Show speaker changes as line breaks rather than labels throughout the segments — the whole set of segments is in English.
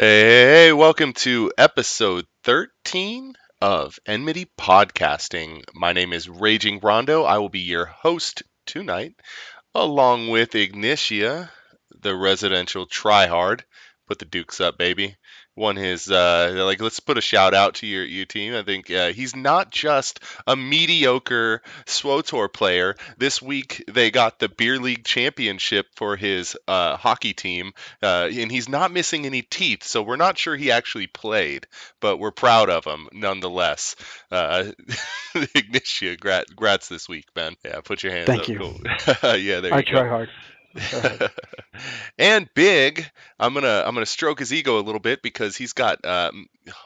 Hey, welcome to episode 13 of Enmity Podcasting. My name is Raging Rondo. I will be your host tonight, along with Ignitia, the residential tryhard. Put the dukes up, baby. Won his let's put a shout out to your team. I think he's not just a mediocre SWTOR player. This week they got the beer league championship for his hockey team, and he's not missing any teeth. So we're not sure he actually played, but we're proud of him nonetheless. Uh, Ignitia, grats this week, man. Yeah, put your hands
Thank
up.
you.
Cool. Yeah, there
I
you go.
try hard. I try hard.
And Big, I'm gonna stroke his ego a little bit because he's got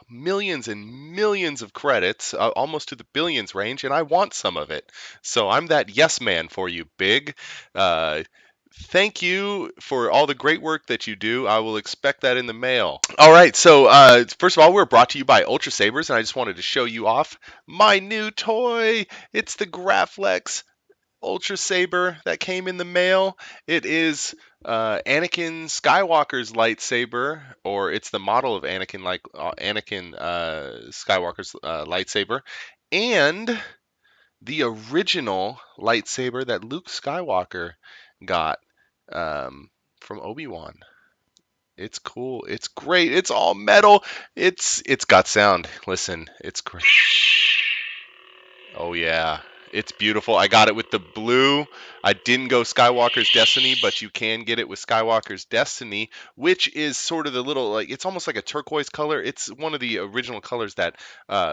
millions and millions of credits, almost to the billions range, and I want some of it. So I'm that yes man for you, Big. Uh, Thank you for all the great work that you do. I will expect that in the mail. All right, so first of all, we're brought to you by Ultra Sabers, and I just wanted to show you off my new toy. It's the Graflex Ultra Saber that came in the mail. It is Anakin Skywalker's lightsaber, or it's the model of Anakin Skywalker's lightsaber, and the original lightsaber that Luke Skywalker got from Obi-Wan. It's cool. It's great. It's all metal. It's got sound. Listen, it's great. Oh yeah, it's beautiful. I got it with the blue. I didn't go Skywalker's Destiny, but you can get it with Skywalker's Destiny, which is sort of the little like it's almost like a turquoise color. It's one of the original colors that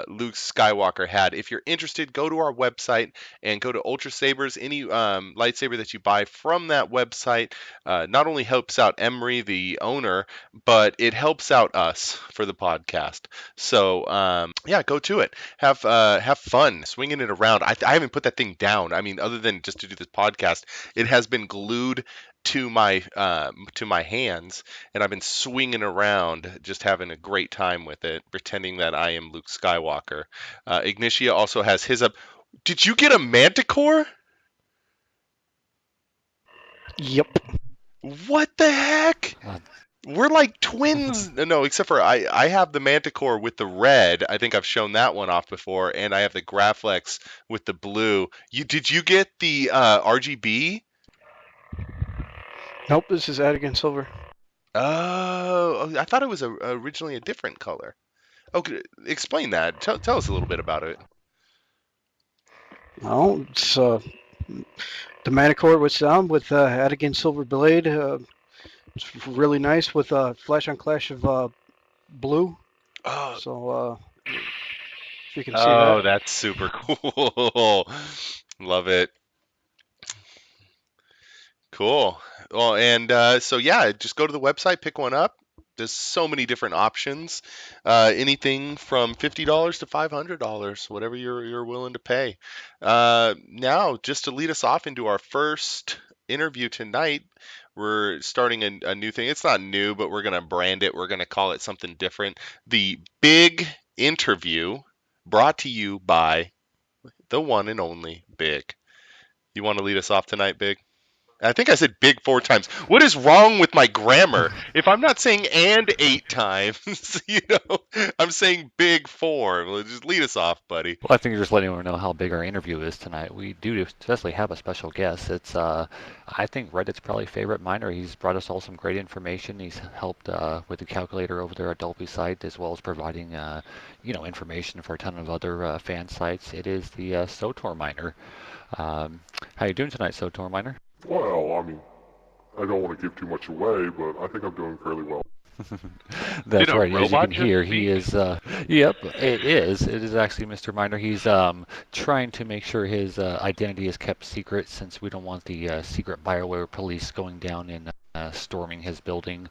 Luke Skywalker had. If you're interested, go to our website and go to Ultra Sabers. Any lightsaber that you buy from that website not only helps out Emery, the owner, but it helps out us for the podcast. So yeah, go to it. Have fun swinging it around. I haven't put that thing down. I mean, other than just to do this podcast, it has been glued to my hands, and I've been swinging around, just having a great time with it, pretending that I am Luke Skywalker. Ignitia also has his up. Did you get a Manticore?
Yep.
What the heck?
Uh,
We're like twins. No, except for I have the Manticore with the red. I think I've shown that one off before, and I have the Graflex with the blue. Did you get the RGB?
Nope, this is Adigan Silver.
Oh, I thought it was originally a different color. Okay, explain that. Tell us a little bit about it.
No, it's the Manicore with sound with Adigan Silver Blade. It's really nice with flash on clash of blue.
Oh,
So if you can see
oh,
that.
that's super cool. Love it. Cool. Well, and so yeah, just go to the website, pick one up. There's so many different options. Anything from $50 to $500, whatever you're willing to pay. Now, just to lead us off into our first interview tonight, we're starting a new thing. It's not new, but we're gonna brand it. We're gonna call it something different. The Big Interview, brought to you by the one and only Big. You want to lead us off tonight, Big? I think I said big 4 times. What is wrong with my grammar? If I'm not saying and 8 times, I'm saying big 4. Well, just lead us off, buddy.
Well, I think you're just letting everyone know how big our interview is tonight. We do especially have a special guest. It's, I think Reddit's probably favorite miner. He's brought us all some great information. He's helped with the calculator over there at Dolby site, as well as providing, information for a ton of other fan sites. It is the SWTORMiner. How you doing tonight, SWTORMiner?
Well, I mean, I don't want to give too much away, but I think I'm doing fairly well.
That's
Did a
right. As you
robot
can
just
hear,
speak?
he is. Yep, it is. It is actually Mr. Miner. He's trying to make sure his identity is kept secret, since we don't want the secret Bioware police going down and storming his building.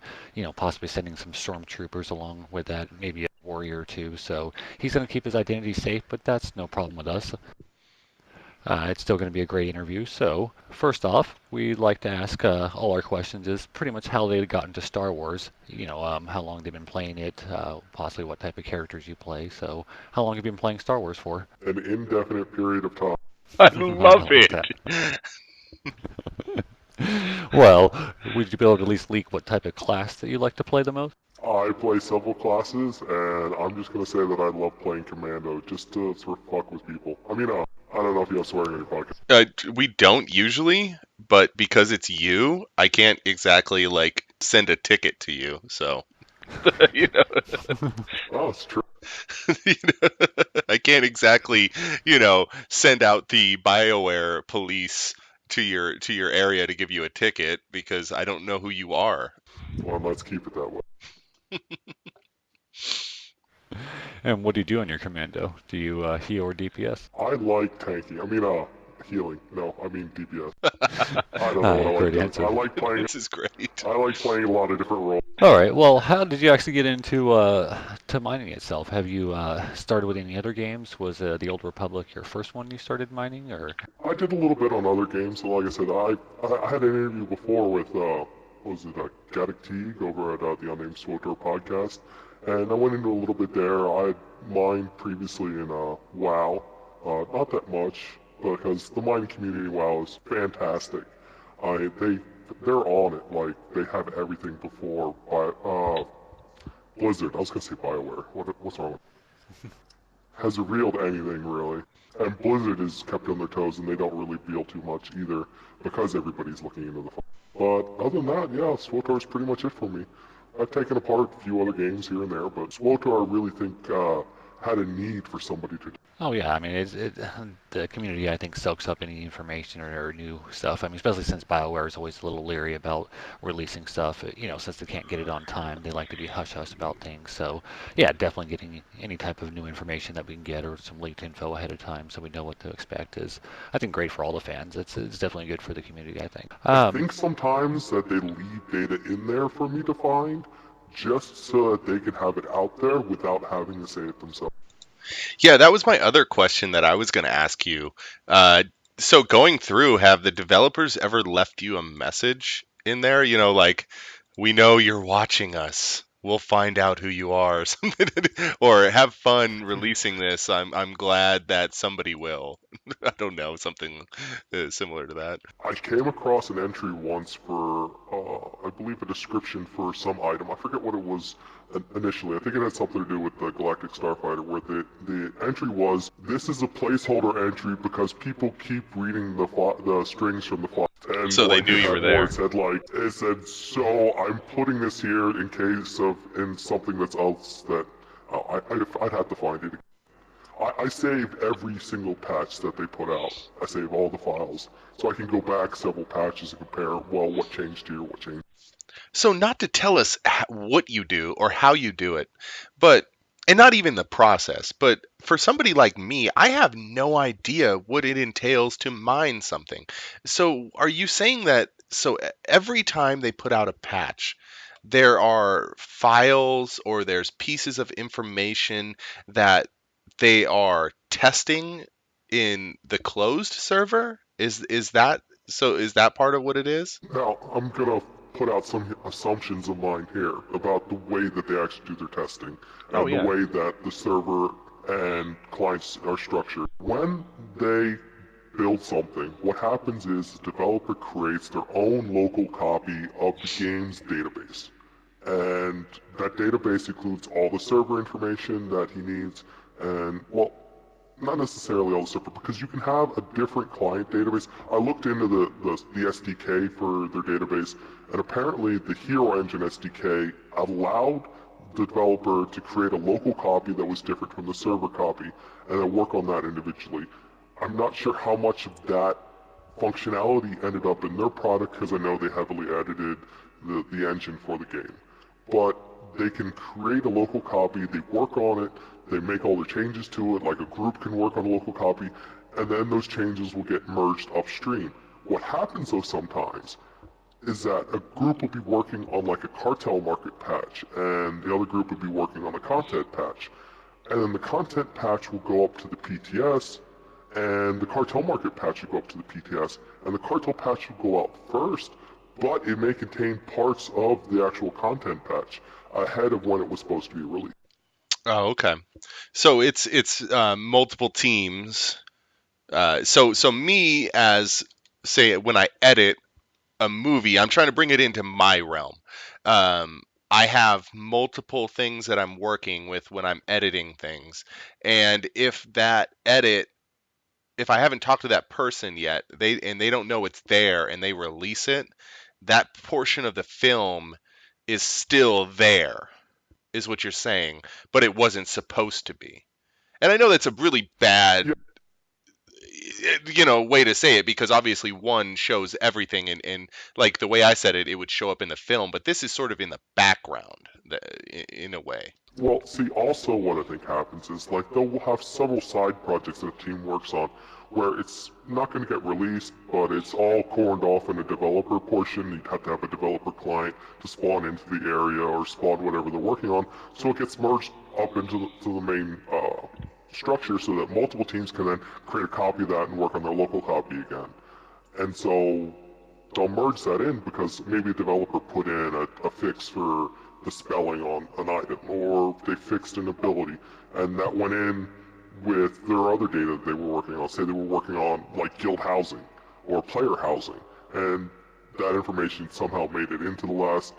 Possibly sending some stormtroopers along with that, maybe a warrior or two. So he's going to keep his identity safe, but that's no problem with us. It's still going to be a great interview. So, first off, we'd like to ask all our questions is pretty much how they got into Star Wars. How long they've been playing it, possibly what type of characters you play. So, how long have you been playing Star Wars for?
An indefinite period of time.
I
I
love
like
it.
that. Well, would you be able to at least leak what type of class that you like to play the most?
I play several classes, and I'm just gonna say that I love playing Commando just to sort of fuck with people. I mean, I don't know if you have swearing on your podcast.
We don't usually, but because it's you, I can't exactly like send a ticket to you. So, you know,
Oh, it's true.
you know, I can't exactly, send out the Bioware police to your area to give you a ticket because I don't know who you are.
Well, let's keep it that way.
And what do you do on your commando? Do you heal or DPS?
I like tanking. I mean, healing. No, I mean DPS. I don't know what I like
Great
doing.
answer.
I like playing.
This is great.
I like playing a lot of different roles.
All right. Well, how did you actually get into to mining itself? Have you started with any other games? Was the Old Republic your first one you started mining, or?
I did a little bit on other games. So like I said, I had an interview before with what was it, Gaddick Teague over at the Unnamed SWTOR podcast, and I went into a little bit there. I mined previously in WoW, not that much because the mining community in WoW is fantastic. They're on it. Like they have everything before Blizzard. I was gonna say Bioware. What's wrong with has revealed anything really. And Blizzard is kept on their toes, and they don't really reveal too much either because everybody's looking into the phone. But other than that, yeah, SWTOR is pretty much it for me. I've taken apart a few other games here and there, but SWTOR I really think had a need for somebody to.
Oh yeah, I mean the community I think soaks up any information or new stuff. I mean especially since BioWare is always a little leery about releasing stuff. Since they can't get it on time, they like to be hush hush about things. So yeah, definitely getting any type of new information that we can get or some leaked info ahead of time so we know what to expect is I think great for all the fans. It's definitely good for the community I think.
I think sometimes that they leave data in there for me to find, just so that they can have it out there without having to say it themselves.
Yeah, that was my other question that I was going to ask you. So going through, have the developers ever left you a message in there? Like, we know you're watching us. We'll find out who you are, or something, or have fun releasing this. I'm glad that somebody will. I don't know, something similar to that.
I came across an entry once for, I believe, a description for some item. I forget what it was initially. I think it had something to do with the Galactic Starfighter, where the entry was, "This is a placeholder entry because people keep reading the strings from the file." And
So they
like,
knew you were there.
It said, "So I'm putting this here in case of in something that's else that I'd have to find it." I save every single patch that they put out. I save all the files, so I can go back several patches and compare, well, what changed here, what changed.
So not to tell us what you do or how you do it, but and not even the process, but for somebody like me, I have no idea what it entails to mine something. So are you saying that every time they put out a patch, there are files or there's pieces of information that they are testing in the closed server? Is that part of what it is?
Now, I'm gonna put out some assumptions of mine here about the way that they actually do their testing
Oh
and the
yeah.
way that the server and clients are structured. When they build something, what happens is the developer creates their own local copy of the game's database. And that database includes all the server information that he needs, and well, not necessarily all the server, because you can have a different client database. I looked into the SDK for their database, and apparently the Hero Engine SDK allowed the developer to create a local copy that was different from the server copy, and then work on that individually. I'm not sure how much of that functionality ended up in their product, because I know they heavily edited the engine for the game. But they can create a local copy, they work on it, they make all the changes to it, like a group can work on a local copy, and then those changes will get merged upstream. What happens though sometimes is that a group will be working on like a cartel market patch, and the other group will be working on a content patch. And then the content patch will go up to the PTS, and the cartel market patch will go up to the PTS, and the cartel patch will go out first, but it may contain parts of the actual content patch ahead of when it was supposed to be released.
Oh, okay. So it's multiple teams. So me as say when I edit a movie, I'm trying to bring it into my realm. Um, I have multiple things that I'm working with when I'm editing things. And if I haven't talked to that person yet, they don't know it's there and they release it, that portion of the film is still there, is what you're saying, but it wasn't supposed to be. And I know that's a really bad
Yeah,
way to say it, because obviously one shows everything, and like the way I said it, it would show up in the film, but this is sort of in the background in a way.
well, see, also what I think happens is like they'll have several side projects that a team works on where it's not going to get released, but it's all corned off in a developer portion. You'd have to have a developer client to spawn into the area or spawn whatever they're working on, so it gets merged up into the main structure so that multiple teams can then create a copy of that and work on their local copy again. And so they'll merge that in because maybe a developer put in a fix for the spelling on an item, or they fixed an ability, and that went in with their other data that they were working on. Say they were working on like guild housing or player housing, and that information somehow made it into the last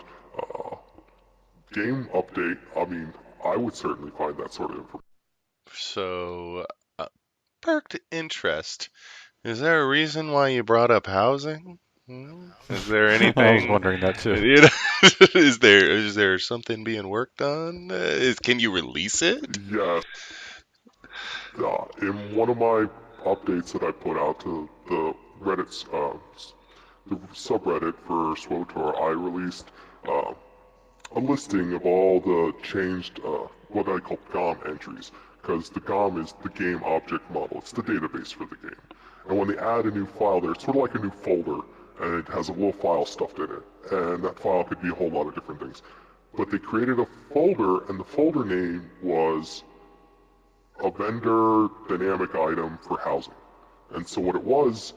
game update. I mean, I would certainly find that sort of information.
So, perked interest. Is there a reason why you brought up housing? Is there anything?
I was wondering that too.
You know, is there something being worked on? Can you release it?
Yes. In one of my updates that I put out to the Reddit's the subreddit for SWTOR, I released a listing of all the changed what I call GOM entries, because the GOM is the game object model. It's the database for the game. And when they add a new file there, it's sort of like a new folder, and it has a little file stuffed in it. And that file could be a whole lot of different things. But they created a folder, and the folder name was a vendor dynamic item for housing. And so what it was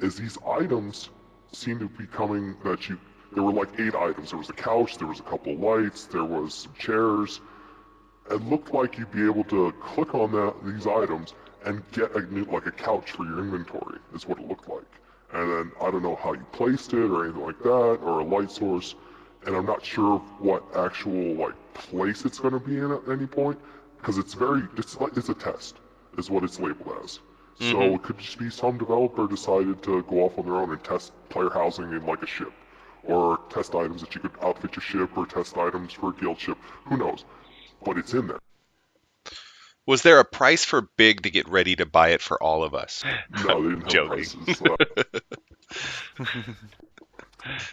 is these items seemed to be coming there were like 8 items. There was a couch, there was a couple of lights, there was some chairs. It looked like you'd be able to click on these items and get like a couch for your inventory, is what it looked like. And then I don't know how you placed it or anything like that, or a light source, and I'm not sure what actual like place it's going to be in at any point, because it's a test, is what it's labeled as. So it could just be some developer decided to go off on their own and test player housing in like a ship, or test items that you could outfit your ship, or test items for a guild ship. Who knows? But it's in there.
Was there a price for Big to get ready to buy it for all of us?
No, they didn't have
Joking.
prices.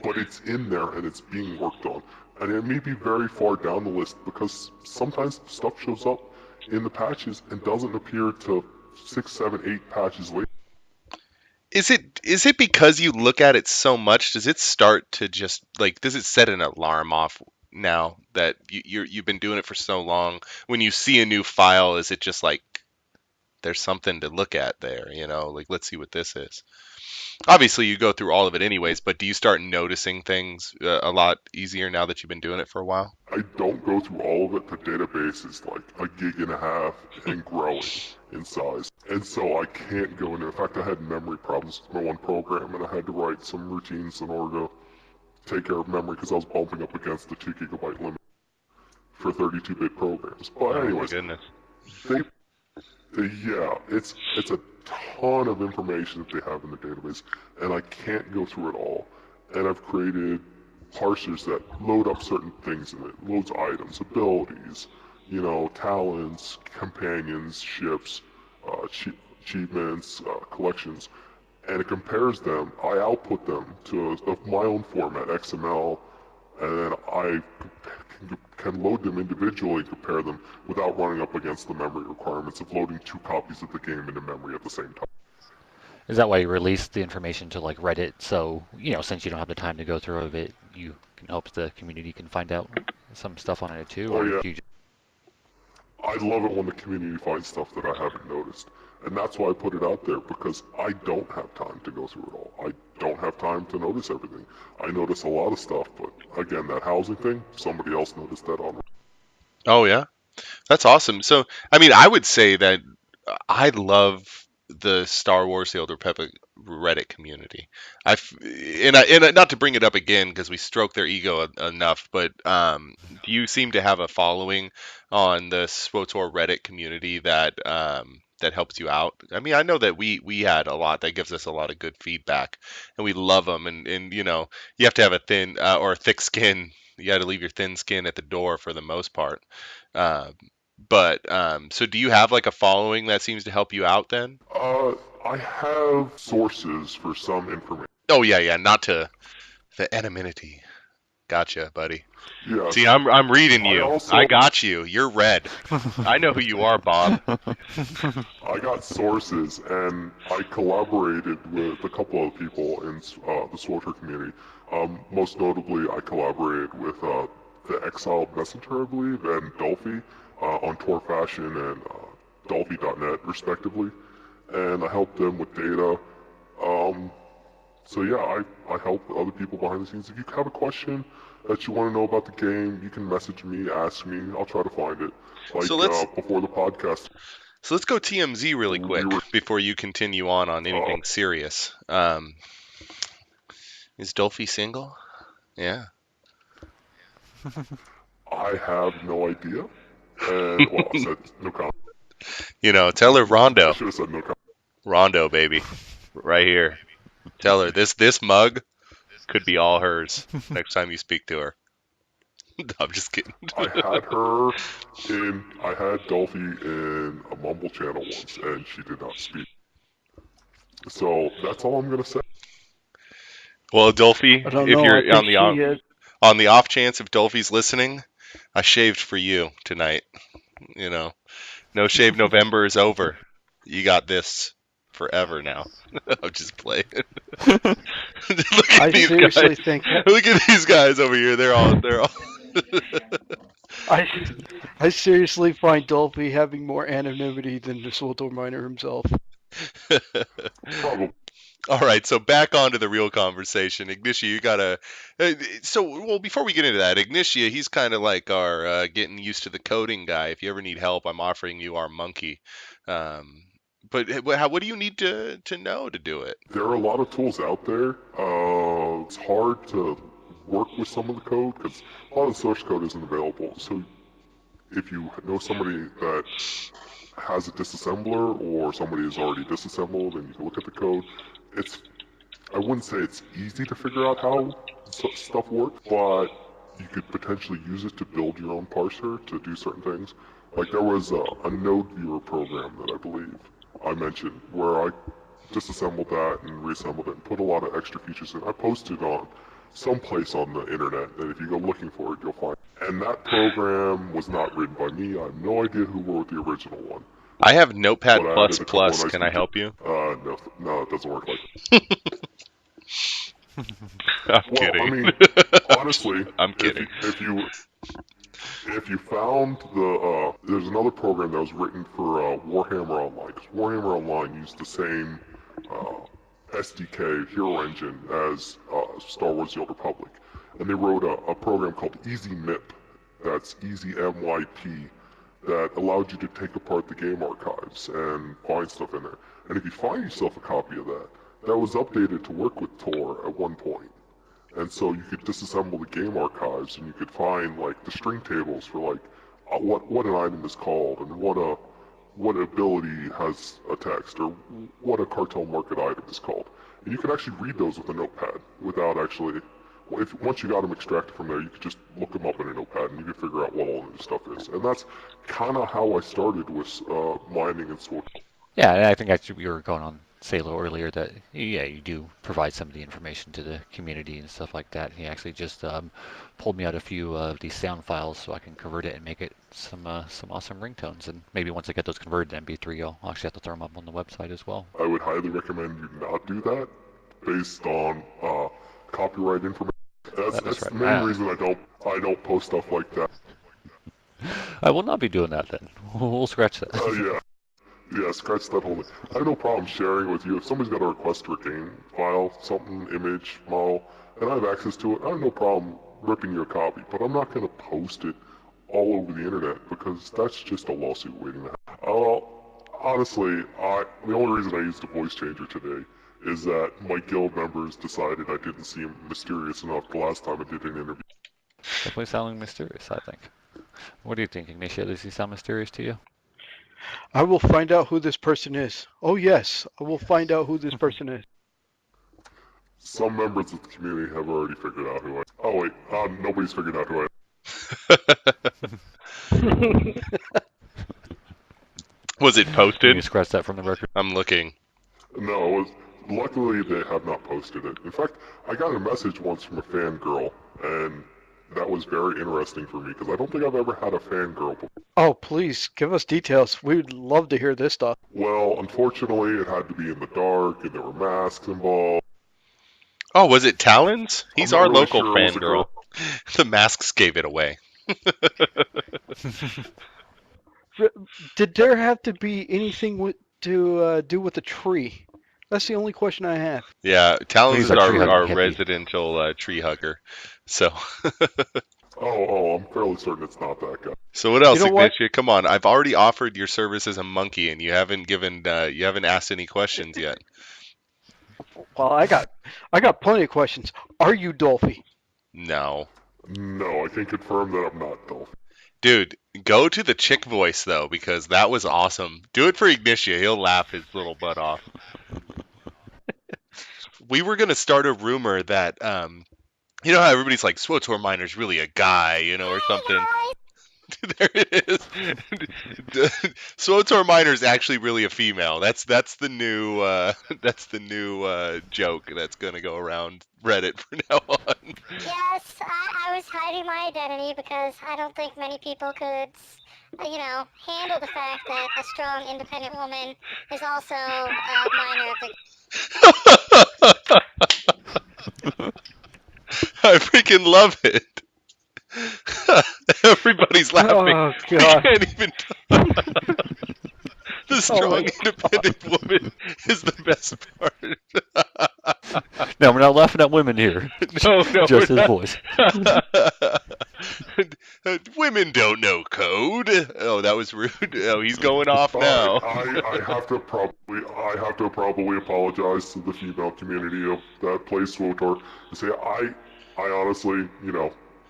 But it's in there and it's being worked on. And it may be very far down the list because sometimes stuff shows up in the patches and doesn't appear till 6, 7, 8 patches later.
Is it because you look at it so much? Does it start to just like, does it set an alarm off now that you've been doing it for so long? When you see a new file, is it just like there's something to look at there? Like, let's see what this is. Obviously, you go through all of it anyways, but do you start noticing things a lot easier now that you've been doing it for a while?
I don't go through all of it. The database is like 1.5 gigs and growing in size. And so I can't go in there. In fact, I had memory problems with my one program, and I had to write some routines in order to take care of memory because I was bumping up against the 2 gigabyte limit for 32-bit programs. But anyways,
Oh my goodness.
yeah, it's a ton of information that they have in the database, and I can't go through it all. And I've created parsers that load up certain things in it, loads items, abilities, talents, companions, ships, achievements, collections, and it compares them. I output them to my own format, XML, and then I can load them individually and compare them without running up against the memory requirements of loading 2 copies of the game into memory at the same time.
Is that why you released the information to like Reddit? So, since you don't have the time to go through it, you can hope the community can find out some stuff on it too?
Oh, yeah.
Do you
I love it when the community finds stuff that I haven't noticed. And that's why I put it out there, because I don't have time to go through it all. I don't have time to notice everything. I notice a lot of stuff, but again, that housing thing, somebody else noticed that on.
Oh yeah, that's awesome. So, I mean, I would say that I love the Star Wars: The Old Reddit community. And not to bring it up again because we stroked their ego enough, but do you seem to have a following on the SWTOR Reddit community that that helps you out? I mean, I know that we had a lot that gives us a lot of good feedback, and we love them. And you know, you have to have a thin or a thick skin. You got to leave your thin skin at the door for the most part. Uh, but so do you have like a following that seems to help you out then?
I have sources for some information.
Oh yeah, not to the anonymity. Gotcha, buddy.
Yes.
See, I'm reading
I
you.
also
I got you. You're red. I know who you are, Bob.
I got sources, and I collaborated with a couple of people in the SWTOR community. Most notably, I collaborated with the Exiled Messenger, I believe, and Dolphy on Tor Fashion and Dolphy.net, respectively. And I helped them with data. So yeah, I help other people behind the scenes. If you have a question that you want to know about the game, you can message me, ask me. I'll try to find it. Like
So let's
before the podcast.
so let's go TMZ really quick before you continue on anything serious. Is Dolphy single? Yeah.
I have no idea. And well, I said no comment.
You know, tell her
I
Rondo.
should have said no comment.
Rondo, baby. Right here. Tell her this mug could be all hers next time you speak to her. No, I'm just kidding.
I had Dolphy in a Mumble channel once, and she did not speak. So that's all I'm gonna say.
Well, Dolphy,
I don't
if
know. I
you're
think she,
on the off chance if Dolphy's listening, I shaved for you tonight. You know, No Shave November is over. You got this forever now. I'm just playing. Look at
I
these
seriously
guys.
think
Look at these guys over here. They're all.
I seriously find Dolphy having more anonymity than the SWTOR Miner himself.
Probably.
All right, so back onto the real conversation. Ignitia, you gotta. Well, before we get into that, Ignitia, he's kind of like our getting used to the coding guy. If you ever need help, I'm offering you our monkey. But what do you need to know to do it?
There are a lot of tools out there. It's hard to work with some of the code because a lot of the source code isn't available. So if you know somebody that has a disassembler or somebody has already disassembled and you can look at the code, I wouldn't say it's easy to figure out how stuff works, but you could potentially use it to build your own parser to do certain things. Like there was a node viewer program that I believe I mentioned where I disassembled that and reassembled it and put a lot of extra features in. I posted on someplace on the internet, and if you go looking for it, you'll find it. And that program was not written by me. I have no idea who wrote the original one.
I have Notepad++.
Nice
Can I help you?
No, it doesn't work like that.
I'm
Well,
kidding.
I mean, honestly,
I'm kidding.
If you found there's another program that was written for Warhammer Online, because Warhammer Online used the same SDK hero engine as Star Wars: The Old Republic, and they wrote a program called Easy MIP. That's Easy MYP. That allowed you to take apart the game archives and find stuff in there. And if you find yourself a copy of that, that was updated to work with Tor at one point. And so you could disassemble the game archives and you could find like the string tables for like what an item is called and what ability has a text or what a cartel market item is called. And you could actually read those with a notepad without actually. Once you got them extracted from there, you could just look them up in a notepad and you could figure out what all of this stuff is. And that's kind of how I started with mining and SWTOR.
Yeah, and I think actually we were going on Salo earlier that, yeah, you do provide some of the information to the community and stuff like that. He actually just pulled me out a few of these sound files so I can convert it and make it some awesome ringtones. And maybe once I get those converted to MP3, I'll actually have to throw them up on the website as well.
I would highly recommend you not do that based on copyright information. That's
right.
the main reason I don't post stuff like that.
I will not be doing that then. We'll scratch that.
Yeah, scratch that whole thing. I have no problem sharing it with you. If somebody's got a request for a game file, something, image, model, and I have access to it, I have no problem ripping you a copy. But I'm not going to post it all over the internet because that's just a lawsuit waiting to happen. Honestly, the only reason I used a voice changer today is that my guild members decided I didn't seem mysterious enough the last time I did an interview.
Definitely sounding mysterious, I think. What do you think, Ignatia? Does he sound mysterious to you?
I will find out who this person is. Oh yes, I will find out who this person is.
Some members of the community have already figured out who I am. Oh wait, nobody's figured out who I am.
Was it
Can
posted?
you scratch that from the record?
I'm looking.
No, luckily they have not posted it. In fact, I got a message once from a fangirl, and that was very interesting for me, because I don't think I've ever had a fangirl before.
Oh, please give us details. We'd love to hear this stuff.
Well, unfortunately, it had to be in the dark, and there were masks involved.
Oh, was it Talons? He's
I'm not
our
really
local
sure it was a
fangirl.
girl.
The masks gave it away.
Did there have to be anything to do with the tree? That's the only question I have.
Yeah, Talons
He's
is
a tree-hugging
our
hippie.
residential tree hugger. So,
Oh, I'm fairly certain it's not that guy.
so what else,
You know what?
Ignatia? Come on, I've already offered your service as a monkey, and you haven't asked any questions yet.
Well, I got plenty of questions. Are you Dolphy?
No,
No, I can confirm that I'm not Dolphin.
dude, go to the chick voice though, because that was awesome. Do it for Ignatia; he'll laugh his little butt off. We were gonna start a rumor that you know how everybody's like SWTORMiner's really a guy, you know, or something. There it is. SWTORMiner is actually really a female. That's the new joke that's gonna go around Reddit from now on.
Yes, I was hiding my identity because I don't think many people could, handle the fact that a strong, independent woman is also a miner of the.
I freaking love it. Everybody's laughing.
Oh
We
God!
can't even talk. The strong, independent woman is the best part.
No, we're not laughing at women here.
No,
Just
we're
his
not.
voice.
Women don't know code. Oh, that was rude. Oh, he's going off now.
I have to probably apologize to the female community of that plays SWTOR and say I honestly,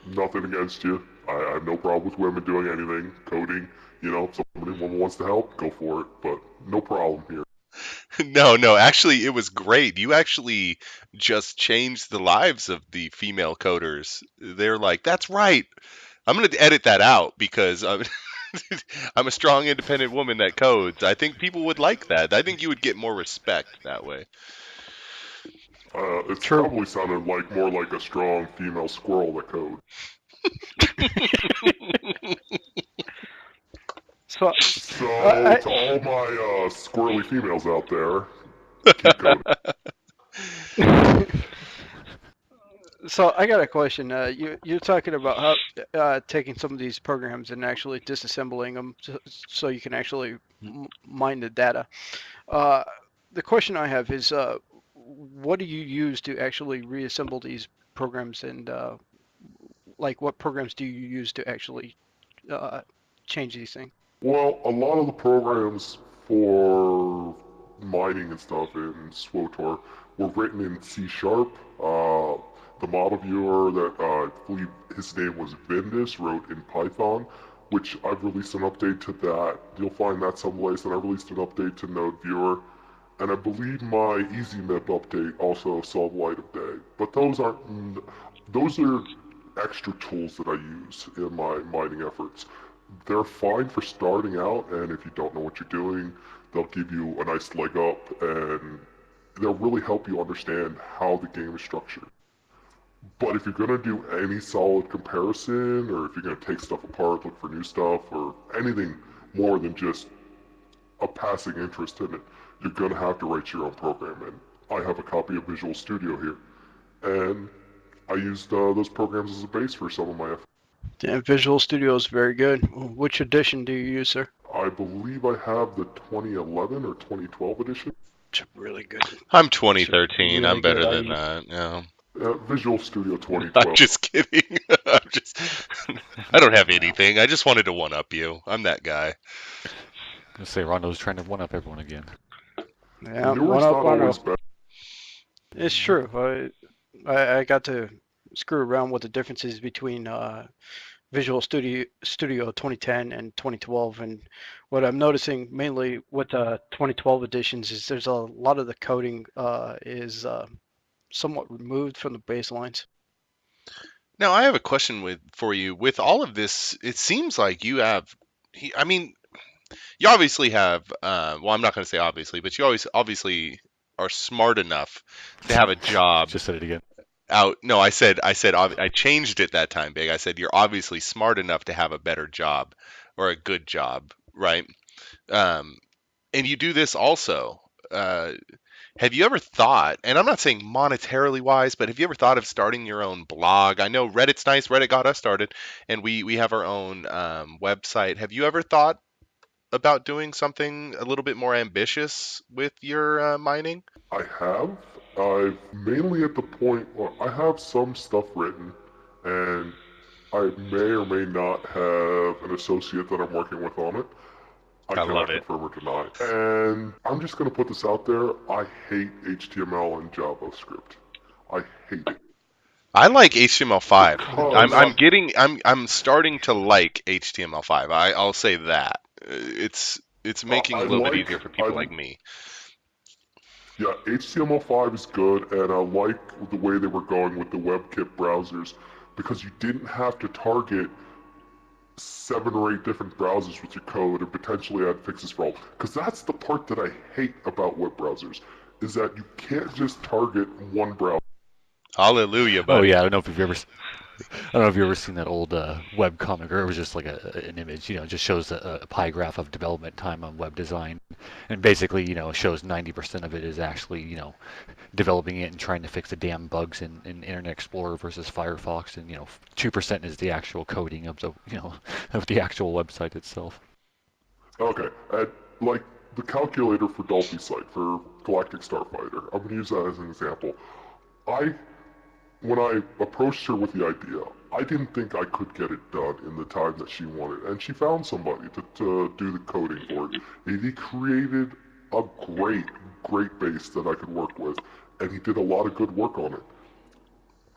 nothing against you. I have no problem with women doing anything, coding. If somebody wants to help, go for it. But no problem here.
No, actually, it was great. You actually just changed the lives of the female coders. They're like, that's right. I'm going to edit that out because I'm a strong, independent woman that codes. I think people would like that. I think you would get more respect that way.
It's
True.
probably sounded more like a strong female squirrel that codes.
So
So
I-
to all my squirrely females out there, keep coding.
So I got a question. You're talking about how taking some of these programs and actually disassembling them so you can actually mine the data. The question I have is, what do you use to actually reassemble these programs, and like what programs do you use to actually change these things?
Well, a lot of the programs for mining and stuff in SWTOR were written in C#. The model viewer that I believe his name was Vindus wrote in Python, which I've released an update to that. You'll find that someplace, and I released an update to Node Viewer. And I believe my EasyMap update also saw the light of day. But those are extra tools that I use in my mining efforts. They're fine for starting out, and if you don't know what you're doing, they'll give you a nice leg up, and they'll really help you understand how the game is structured. But if you're going to do any solid comparison, or if you're going to take stuff apart, look for new stuff, or anything more than just a passing interest in it, you're going to have to write your own program. And I have a copy of Visual Studio here, and I used those programs as a base for some of my efforts.
Yeah, Visual Studio is very good. Which edition do you use, sir?
I believe I have the 2011 or 2012 edition.
It's really good.
I'm 2013.
Really
I'm better
good.
than that. Yeah.
Visual Studio 2012.
I'm just kidding. I don't have anything. I just wanted to one-up you. I'm that guy.
I say Rondo's trying to one-up everyone again.
Yeah,
Newer's
one
not
up, one
always
up.
better.
It's true. I got to screw around with the differences between Visual Studio 2010 and 2012, and what I'm noticing mainly with the 2012 editions is there's a lot of the coding is somewhat removed from the baselines.
Now, I have a question for you. With all of this, it seems like you have. I mean, you obviously have. Well, I'm not going to say obviously, but you always obviously are smart enough to have a job
Just said it again.
out. No, I changed it that time, Big. I said you're obviously smart enough to have a better job or a good job, right? Um, and you do this also. Uh, have you ever thought, and I'm not saying monetarily wise, but have you ever thought of starting your own blog? I know Reddit's nice. Reddit got us started, and we have our own website. Have you ever thought about doing something a little bit more ambitious with your mining?
I have. I've mainly at the point where I have some stuff written, and I may or may not have an associate that I'm working with on it. I
I love
cannot
it.
confirm or deny. And I'm just going to put this out there. I hate HTML and JavaScript. I hate it.
I like HTML5.
Because
I'm starting to like HTML5. I'll say that. It's making it a little bit easier for people like me.
Yeah, HTML5 is good, and I like the way they were going with the WebKit browsers because you didn't have to target 7 or 8 different browsers with your code and potentially add fixes for all. Because that's the part that I hate about web browsers, is that you can't just target one browser.
Hallelujah,
Oh
buddy.
yeah, I don't know if you've ever seen that old web comic, or it was just like an image. It just shows a pie graph of development time on web design, and basically, shows 90% of it is actually, developing it and trying to fix the damn bugs in Internet Explorer versus Firefox, and 2% is the actual coding of the of the actual website itself.
Okay, like the calculator for Dolphy's site, for Galactic Starfighter, I'm going to use that as an example. When I approached her with the idea, I didn't think I could get it done in the time that she wanted, and she found somebody to do the coding for it. And he created a great base that I could work with, and he did a lot of good work on it.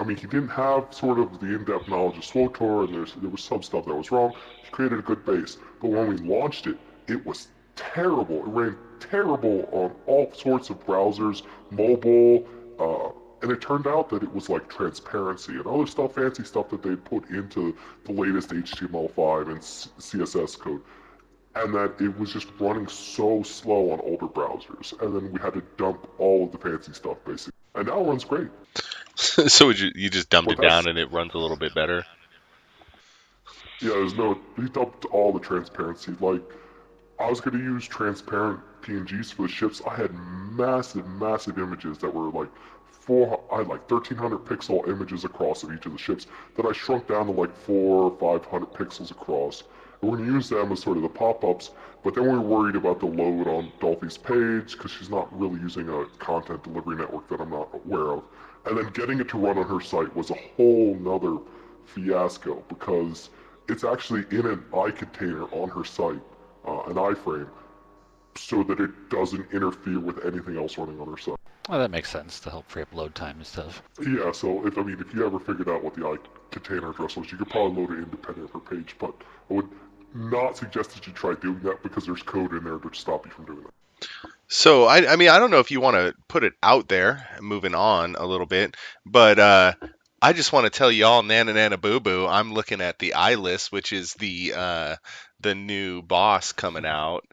I mean, he didn't have sort of the in-depth knowledge of SWTOR, and there was some stuff that was wrong. He created a good base, but when we launched it, it was terrible. It ran terrible on all sorts of browsers, mobile, and it turned out that it was like transparency and other stuff, fancy stuff that they put into the latest HTML5 and CSS code, and that it was just running so slow on older browsers, and then we had to dump all of the fancy stuff basically, and now it runs great.
So you just dumped
But
it down and it runs a little bit better?
yeah, he dumped all the transparency. Like, I was going to use transparent PNGs for the ships. I had massive images that were like I had like 1,300 pixel images across of each of the ships that I shrunk down to like 400 or 500 pixels across. And we're going to use them as sort of the pop-ups, but then we were worried about the load on Dolphy's page because she's not really using a content delivery network that I'm not aware of. And then getting it to run on her site was a whole nother fiasco because it's actually in an iContainer on her site, an iframe, so that it doesn't interfere with anything else running on her site.
Well, that makes sense to help free up load time and stuff.
Yeah, so if you ever figured out what the iContainer address was, you could probably load it independent of her page, but I would not suggest that you try doing that because there's code in there to stop you from doing that.
So I mean I don't know if you want to put it out there, moving on a little bit, but I just want to tell y'all, Nana Nana Boo Boo, I'm looking at the iList, which is the new boss coming out.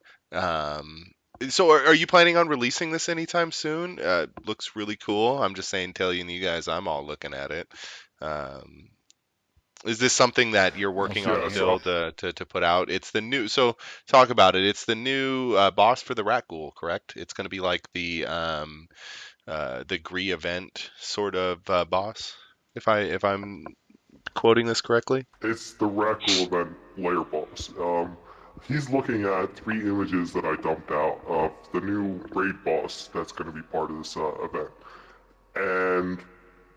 So are you planning on releasing this anytime soon? Looks really cool. I'm just telling you guys, I'm all looking at it. Um, is this something that you're working on
Yeah,
still to put out? It's the new. So talk about it. It's the new boss for the Rat Ghoul, correct? It's going to be like the Gree event sort of boss, if I'm quoting this correctly.
it's the Raccoon event layer boss. He's looking at 3 images that I dumped out of the new raid boss that's going to be part of this event. And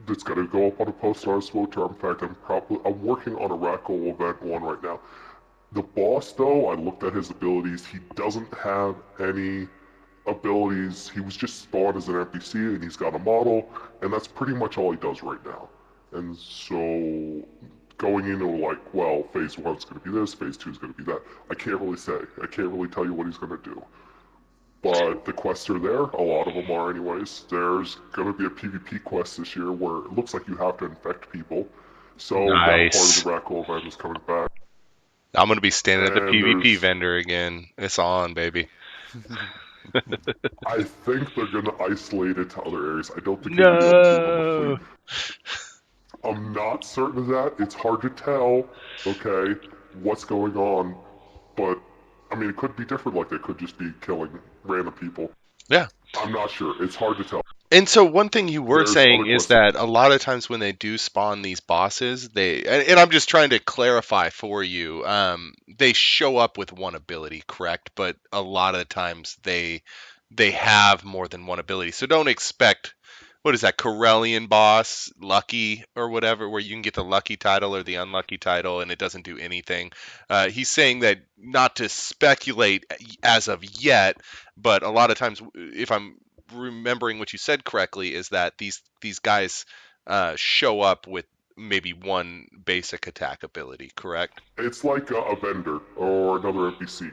it's going to go up on a post on SWTOR. In fact, I'm working on a Raccoon event one right now. The boss, though, I looked at his abilities. He doesn't have any abilities. He was just spawned as an NPC, and he's got a model, and that's pretty much all he does right now. And so going into like, well, phase 1's going to be this, phase 2's going to be that, I can't really say. I can't really tell you what he's going to do. But the quests are there, a lot of them are anyways. There's going to be a PvP quest this year where it looks like you have to infect people. So that part of
Nice.
the Raccoon event is coming back.
I'm gonna be standing at the
And
PvP
there's-
vendor again. It's on, baby.
I think they're going to isolate it to other areas. I don't think they're going to do it on the fleet. I'm not certain of that. It's hard to tell, okay, what's going on. But, I mean, it could be different. Like, they could just be killing random people.
Yeah.
I'm not sure. It's hard to tell.
And so one thing you were
There's
saying
other
is
questions.
that a lot of times when they do spawn these bosses, and I'm just trying to clarify for you, they show up with one ability, correct? But a lot of the times they have more than one ability. So don't expect, what is that, Corellian boss, Lucky or whatever, where you can get the lucky title or the unlucky title and it doesn't do anything. He's saying that not to speculate as of yet, but a lot of times, if I'm remembering what you said correctly, is that these guys show up with maybe one basic attack ability, correct?
It's like a vendor or another NPC.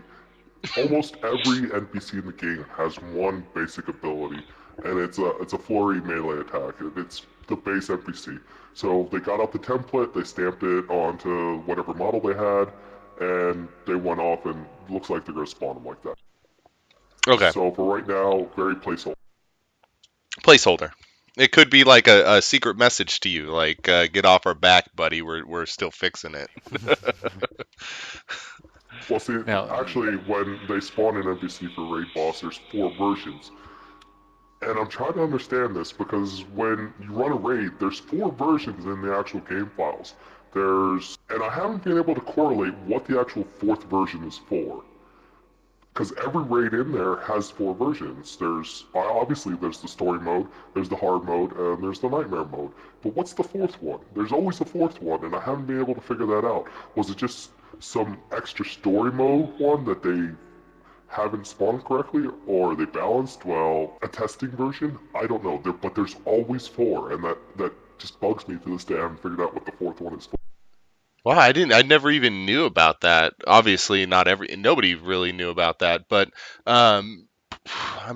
Almost every NPC in the game has one basic ability, and it's a flurry melee attack. It's the base NPC. So they got out the template, they stamped it onto whatever model they had, and they went off, and looks like they're going to spawn them like that.
Okay.
So for right now, very placeholder.
Placeholder. It could be like a secret message to you, like get off our back, buddy. We're still fixing it.
Well, see,
Now-
actually, when they spawn an NPC for raid boss, there's 4 versions. And I'm trying to understand this because when you run a raid, there's 4 versions in the actual game files. And I haven't been able to correlate what the actual 4th version is for. Because every raid in there has 4 versions. Obviously there's the story mode, there's the hard mode, and there's the nightmare mode. But what's the 4th one? There's always a 4th one, and I haven't been able to figure that out. Was it just some extra story mode one that they haven't spawned correctly, or are they balanced? Well, a testing version? I don't know. But there's always 4, and that just bugs me to this day. I haven't figured out what the 4th one is for.
Well, I never even knew about that. Obviously, nobody really knew about that, but I'm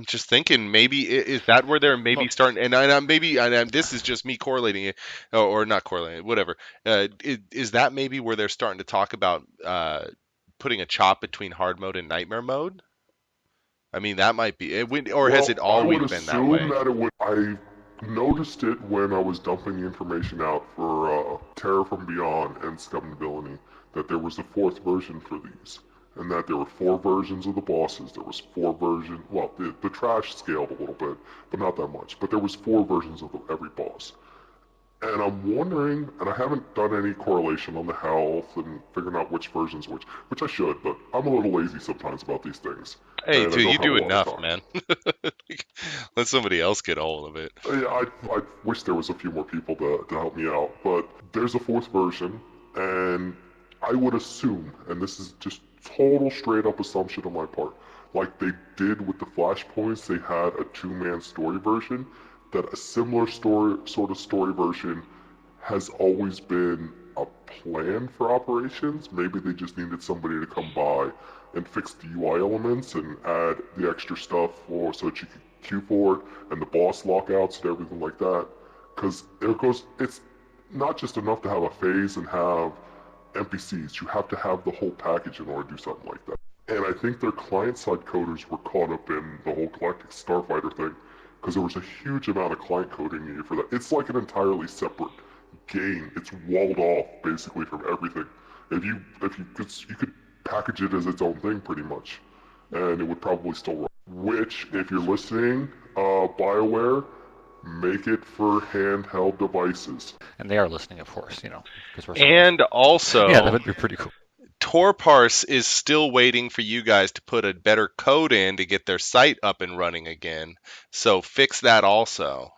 just thinking maybe is that where they're maybe starting, and this is just me correlating it, or not correlating it, whatever. Is that maybe where they're starting to talk about putting a chop between hard mode and nightmare mode? I mean, that might be it, or has it always been that way?
I would assume that it would. I noticed it when I was dumping the information out for Terror from Beyond and Scum and Villainy, that there was a 4th version for these, and that there were 4 versions of the bosses. There was 4 versions. Well, the trash scaled a little bit, but not that much. But there was 4 versions of every boss. And I'm wondering, and I haven't done any correlation on the health and figuring out which version's which I should, but I'm a little lazy sometimes about these things.
Hey,
and I
dude,
don't
you
have
do
a lot of
enough,
time.
man. Let somebody else get a hold of it.
Yeah, I wish there was a few more people to help me out, but there's a 4th version, and I would assume, and this is just total straight up assumption on my part, like they did with the Flashpoints, they had a 2-man story version, that a similar sort of story version has always been a plan for operations. Maybe they just needed somebody to come by and fix the UI elements and add the extra stuff so that you could queue for it, and the boss lockouts and everything like that. Because it's not just enough to have a phase and have NPCs. You have to have the whole package in order to do something like that. And I think their client-side coders were caught up in the whole Galactic Starfighter thing, because there was a huge amount of client coding needed for that. It's like an entirely separate game. It's walled off basically from everything. If you could package it as its own thing pretty much, and it would probably still run. Which, if you're listening, Bioware, make it for handheld devices.
And they are listening, of course, because we're.
And also,
Yeah, that would be pretty cool.
Torparse is still waiting for you guys to put a better code in to get their site up and running again. So fix that also.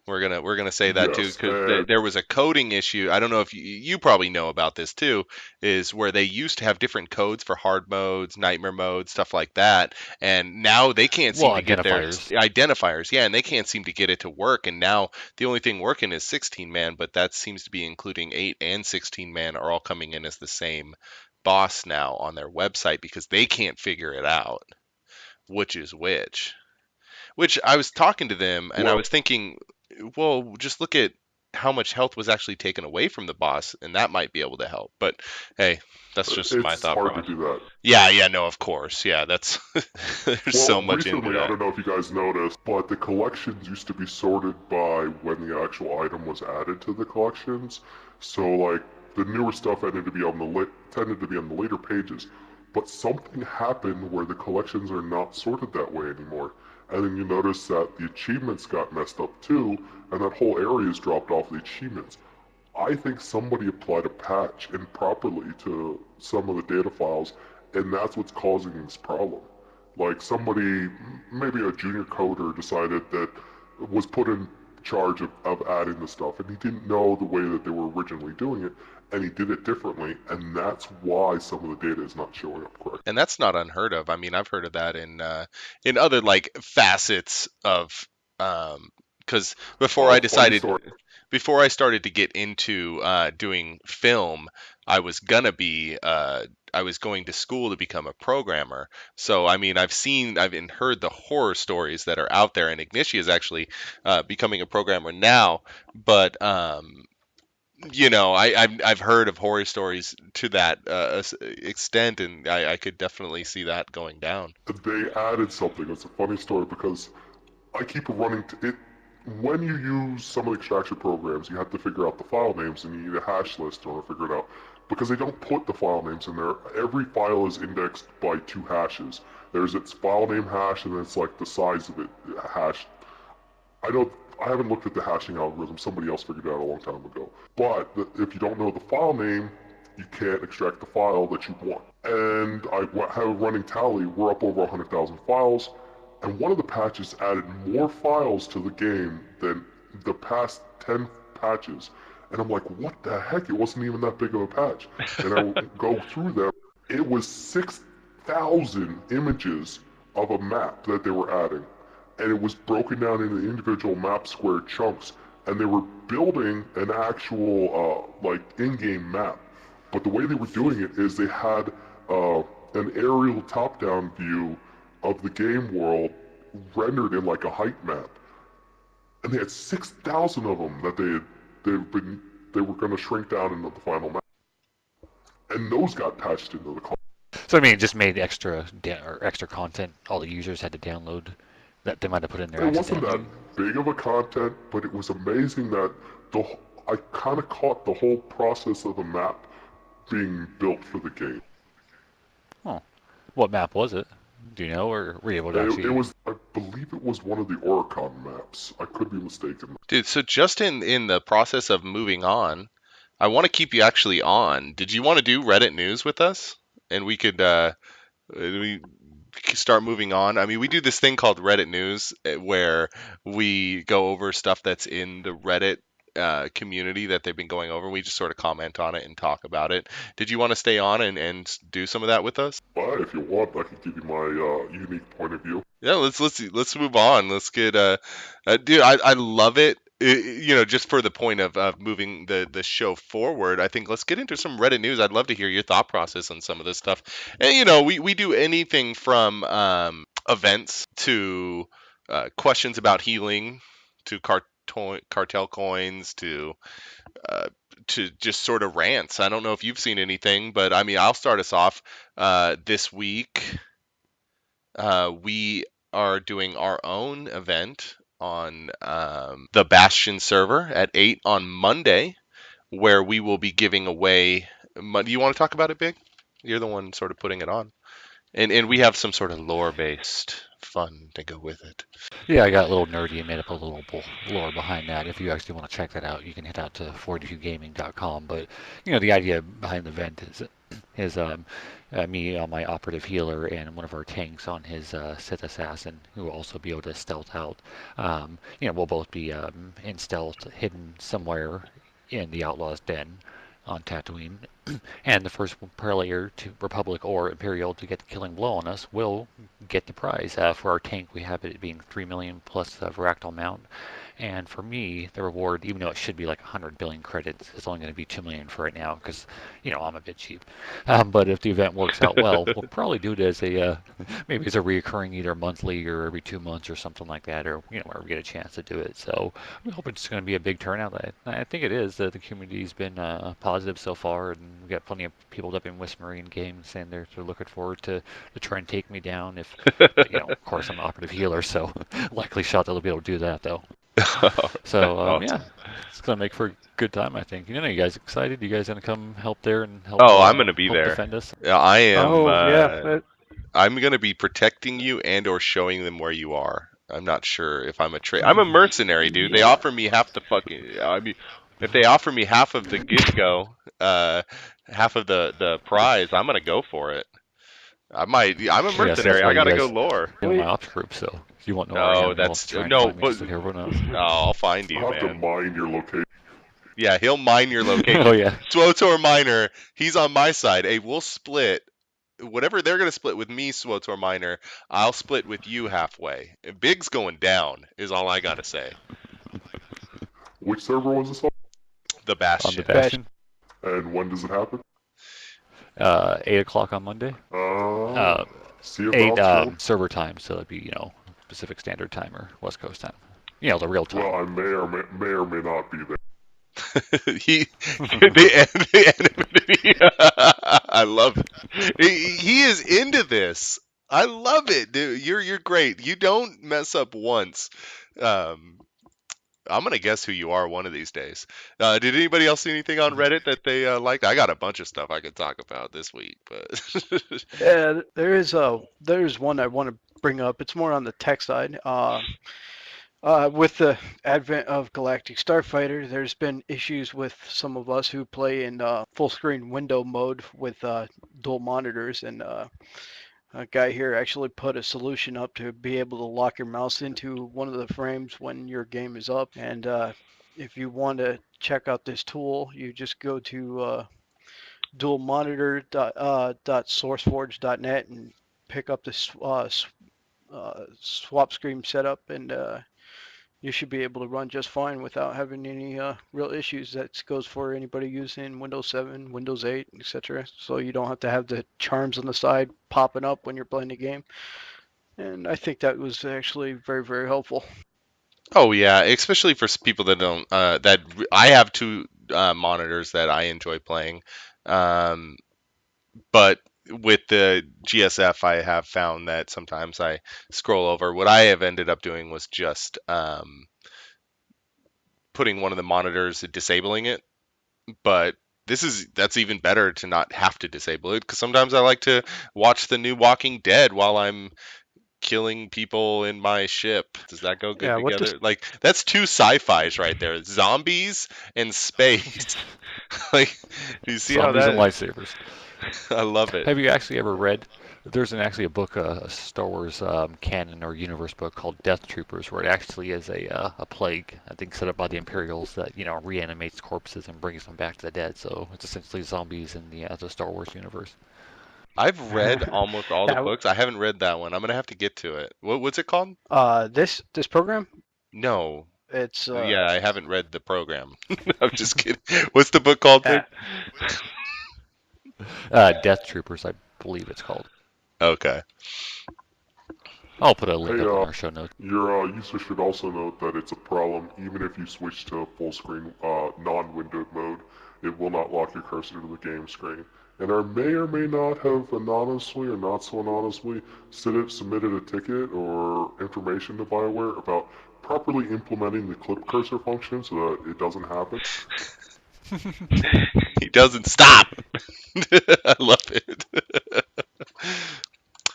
We're gonna say that too,
Yes,
because
and
there was a coding issue. I don't know if you probably know about this too, is where they used to have different codes for hard modes, nightmare modes, stuff like that, and now they can't
Well,
seem to get their
identifiers.
identifiers. Yeah, and they can't seem to get it to work. And now the only thing working is 16 man, but that seems to be including 8 and 16 man are all coming in as the same boss now on their website because they can't figure it out, which is which. Which I was talking to them and I
well,
was thinking, well, just look at how much health was actually taken away from the boss, and that might be able to help. But hey, that's just my
it's
thought
hard to
process.
do that.
Yeah, no, of course. Yeah, that's there's so
Well,
much into
recently, I
that.
don't know if you guys noticed, but the collections used to be sorted by when the actual item was added to the collections. So, like, the newer stuff tended to be on the later pages. But something happened where the collections are not sorted that way anymore. And then you notice that the achievements got messed up too, and that whole area is dropped off the achievements. I think somebody applied a patch improperly to some of the data files, and that's what's causing this problem. Like somebody, maybe a junior coder decided that was put in charge of adding the stuff, and he didn't know the way that they were originally doing it, and he did it differently, and that's why some of the data is not showing up correctly.
And that's not unheard of. I mean, I've heard of that in other like facets of because
Funny story.
before I started to get into doing film, I was gonna be I was going to school to become a programmer. So I mean, I've heard the horror stories that are out there, and Ignitia is actually becoming a programmer now. But I've heard of horror stories to that extent, and I could definitely see that going down.
They added something. It's a funny story because I keep running to it. When you use some of the extraction programs, you have to figure out the file names and you need a hash list in order to figure it out. Because they don't put the file names in there, every file is indexed by 2 hashes. There's its file name hash and then it's like the size of it hash. I haven't looked at the hashing algorithm, somebody else figured it out a long time ago. But if you don't know the file name, you can't extract the file that you want. And I have a running tally, we're up over 100,000 files, and one of the patches added more files to the game than the past 10 patches. And I'm like, what the heck? It wasn't even that big of a patch. And I go through them. It was 6,000 images of a map that they were adding. And it was broken down into individual map square chunks. And they were building an actual, like, in-game map. But the way they were doing it is they had an aerial top-down view of the game world rendered in like a height map, and they had 6,000 of them that they were going to shrink down into the final map, and those got patched into the cloud.
So I mean, it just made extra content all the users had to download that they might have put in there
It wasn't
accidentally.
that big of a content, but it was amazing that I kind of caught the whole process of the map being built for the game.
Oh, what map was it? Do you know, or were you able to actually?
It was, I believe it was one of the Oricon maps. I could be mistaken.
Dude, so just in the process of moving on, I want to keep you actually on. Did you want to do Reddit news with us? And we start moving on. I mean, we do this thing called Reddit news where we go over stuff that's in the Reddit community that they've been going over. We just sort of comment on it and talk about it. Did you want to stay on and do some of that with us?
But if you want, I can give you my unique point of view.
Yeah, let's move on. Let's get dude, I love it. Just for the point of moving the show forward, I think let's get into some Reddit news. I'd love to hear your thought process on some of this stuff. And we do anything from events to questions about healing to cartel coins to just sort of rants. I don't know if you've seen anything, but I mean, I'll start us off. This week, we are doing our own event on the Bastion server at 8 on Monday, where we will be giving away. Do you want to talk about it, Big? You're the one sort of putting it on. And we have some sort of lore-based fun to go with it.
Yeah, I got a little nerdy and made up a little lore behind that. If you actually want to check that out, you can head out to 42gaming.com. But the idea behind the event is his me on my operative healer and one of our tanks on his Sith assassin, who will also be able to stealth out. We'll both be in stealth, hidden somewhere in the Outlaw's Den on Tatooine. And the first player to Republic or Imperial to get the killing blow on us will get the prize. For our tank, we have it being 3 million plus Varactyl mount. And for me, the reward, even though it should be like 100 billion credits, is only going to be 2 million for right now because, I'm a bit cheap. But if the event works out well, we'll probably do it as maybe as a reoccurring either monthly or every 2 months or something like that, or, where we get a chance to do it. So we hope it's going to be a big turnout. I think it is. The community's been positive so far, and we got plenty of people that have been whispering in games saying they're looking forward to try and take me down. If, of course, I'm an operative healer, so likely shot that they'll be able to do that, though. So
awesome.
yeah, it's gonna make for a good time, I think. You guys excited? You guys gonna come help there and help?
Oh, I'm gonna be
help
there.
Defend us?
Yeah, I am.
Oh yeah.
I'm gonna be protecting you and or showing them where you are. I'm not sure if I'm a I'm a mercenary, dude. They
Yeah.
offer me half the fucking. I mean, if they offer me half of the get-go, half of the prize, I'm gonna go for it. I'm a mercenary. I gotta go lore.
In my ops group, so you won't know.
No, that's no, but no, I'll find you,
I'll have to
man.
mine your location.
Yeah, he'll mine your location.
Oh yeah.
SWTORMiner, he's on my side. Hey, we'll split. Whatever they're gonna split with me, SWTORMiner, I'll split with you halfway. Big's going down, is all I gotta say.
Which server was this on?
The Bastion.
On the Bastion.
And when does it happen?
8 o'clock on Monday.
See you
8 server time, so it'd be Pacific Standard Time or West Coast time. The real time.
Well, I may or may not be there.
the Enmity. I love it. He is into this. I love it, dude. You're great. You don't mess up once. I'm gonna guess who you are one of these days. Did anybody else see anything on Reddit that they liked? I got a bunch of stuff I could talk about this week, but
Yeah, there's one I want to bring up. It's more on the tech side. With the advent of Galactic Starfighter, there's been issues with some of us who play in full screen window mode with dual monitors, and a guy here actually put a solution up to be able to lock your mouse into one of the frames when your game is up. And if you want to check out this tool, you just go to dualmonitor.sourceforge.net and pick up this swap screen setup, and you should be able to run just fine without having any real issues. That goes for anybody using Windows 7, Windows 8, etc. So you don't have to have the charms on the side popping up when you're playing the game. And I think that was actually very, very helpful.
Oh yeah, especially for people that don't. I have two monitors that I enjoy playing, but with the GSF, I have found that sometimes I scroll over. What I have ended up doing was just putting one of the monitors, disabling it. But that's even better to not have to disable it, because sometimes I like to watch the new Walking Dead while I'm killing people in my ship. Does that go good together? Like, that's two sci-fis right there: zombies and space. Like, do you see
zombies
how that?
And lightsabers.
I love it.
Have you actually ever read? There's actually a book, a Star Wars canon or universe book called Death Troopers, where it actually is a plague, I think, set up by the Imperials that reanimates corpses and brings them back to the dead. So it's essentially zombies in the Star Wars universe.
I've read almost all the books. I haven't read that one. I'm gonna have to get to it. What's it called?
This program?
No.
It's
yeah, I haven't read the program. I'm just kidding. What's the book called?
Death Troopers, I believe it's called.
Okay.
I'll put a link up on our show notes.
Your user should also note that it's a problem even if you switch to full screen non-windowed mode. It will not lock your cursor to the game screen. And I may or may not have anonymously or not so anonymously submitted a ticket or information to Bioware about properly implementing the clip cursor function so that it doesn't happen.
He doesn't stop. I love it.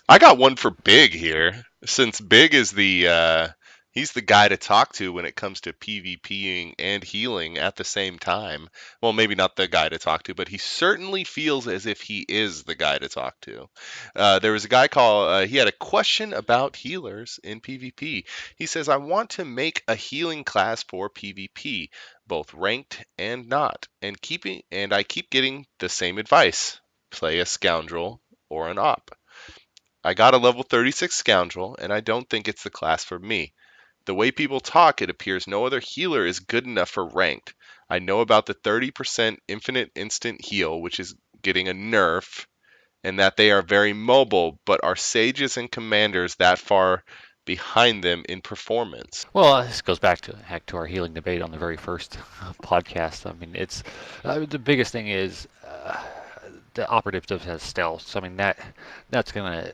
I got one for Big here. Since Big is the He's the guy to talk to when it comes to PvPing and healing at the same time. Well, maybe not the guy to talk to, but he certainly feels as if he is the guy to talk to. There was a guy called, he had a question about healers in PvP. He says, I want to make a healing class for PvP, both ranked and not, and I keep getting the same advice. Play a scoundrel or an op. I got a level 36 scoundrel, and I don't think it's the class for me. The way people talk, it appears no other healer is good enough for ranked. I know about the 30% infinite instant heal, which is getting a nerf, and that they are very mobile, but are sages and commanders that far behind them in performance?
Well, this goes back to our healing debate on the very first podcast. I mean, it's the biggest thing is the operative does have stealth. So I mean that's gonna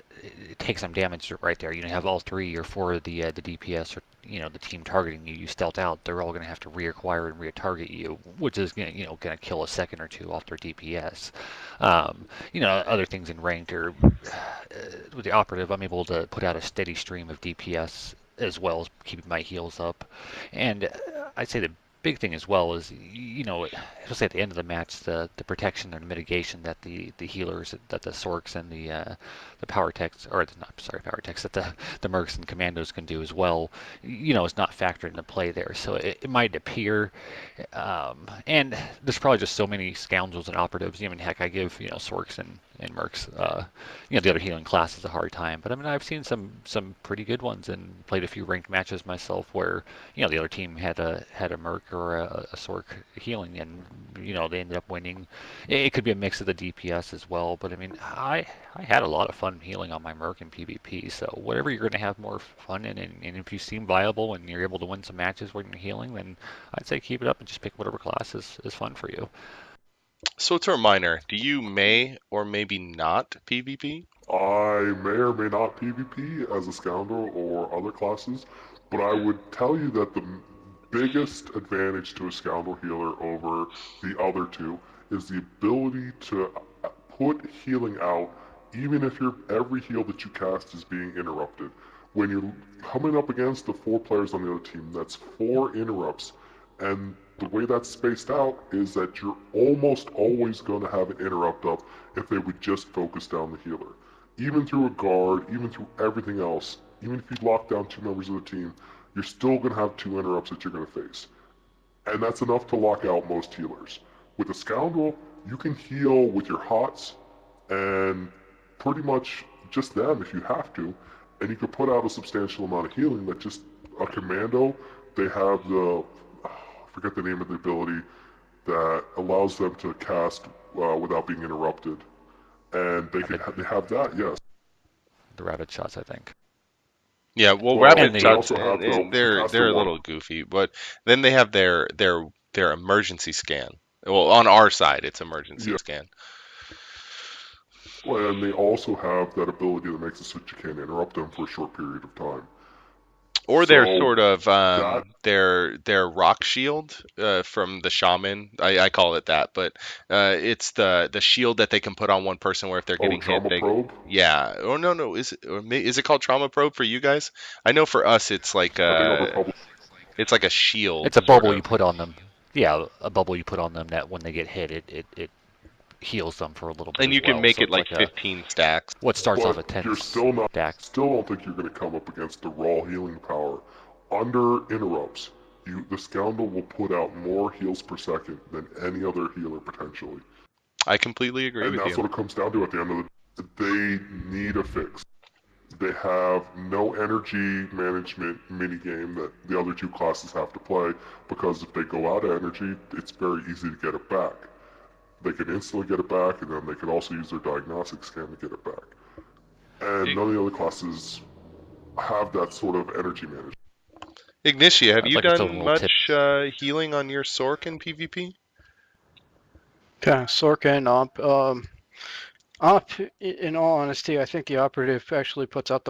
take some damage right there. You have all 3 or 4 of the DPS or the team targeting you. You stealth out, they're all gonna have to reacquire and retarget you, which is gonna kill a second or 2 off their DPS. Other things in ranked are with the operative, I'm able to put out a steady stream of DPS as well as keeping my heals up. And I'd say the big thing as well is, especially at the end of the match, the protection and mitigation that the healers, that the Sorks and the power techs, or not sorry power techs, that the mercs and commandos can do as well, is not factored into play there. So it might appear, and there's probably just so many scoundrels and operatives. I mean, heck, I give Sorks and mercs, the other healing classes a hard time. But I mean, I've seen some pretty good ones and played a few ranked matches myself where the other team had a merc or a Sork healing, and they ended up winning. It could be a mix of the DPS as well, but I mean, I had a lot of fun healing on my merc in PvP. So whatever you're going to have more fun in, and if you seem viable and you're able to win some matches when you're healing, then I'd say keep it up and just pick whatever class is fun for you.
SWTORMiner, do you may or maybe not PvP?
I may or may not PvP as a scoundrel or other classes, but I would tell you that the biggest advantage to a scoundrel healer over the other two is the ability to put healing out even if every heal that you cast is being interrupted. When you're coming up against the 4 players on the other team, that's 4 interrupts, and the way that's spaced out is that you're almost always going to have an interrupt up if they would just focus down the healer. Even through a guard, even through everything else, even if you lock down 2 members of the team, you're still going to have 2 interrupts that you're going to face. And that's enough to lock out most healers. With a scoundrel, you can heal with your hots and pretty much just them if you have to, and you can put out a substantial amount of healing that just a commando, they have the, I forget the name of the ability that allows them to cast without being interrupted. And they have that, yes.
The rabbit shots, I think.
Yeah, well,
Well,
rapid
they
shots,
also have
they're a little goofy, but then they have their emergency scan. Well, on our side, it's emergency scan.
Well, and they also have that ability that makes it so you can't interrupt them for a short period of time.
Or their
So
sort of
that-
their rock shield from the shaman. I call it that, but it's the shield that they can put on one person where if they're getting hit,
trauma probe?
yeah. Oh no, is it called trauma probe for you guys? I know for us it's like
I think other public
it's like a shield.
It's a
sort
bubble
of.
you put on them. Yeah, a bubble you put on them that when they get hit, it heals them for a little bit.
And you
as
can
well.
make
So
it
it's
like
a,
15 stacks.
what starts off
But
at 10
you're still not.
stacks.
Still don't think you're going to come up against the raw healing power. Under interrupts, the scoundrel will put out more heals per second than any other healer potentially.
I completely agree
And
with
that's
you.
what it comes down to at the end of the day. They need a fix. They have no energy management minigame that the other 2 classes have to play, because if they go out of energy, it's very easy to get it back. They can instantly get it back, and then they can also use their diagnostic scan to get it back. And none of the other classes have that sort of energy management.
Ignitia, have
I'd
you
like to throw a
done
little
much healing on your Sork in PvP?
Yeah, Sorkin, in all honesty, I think the operative actually puts out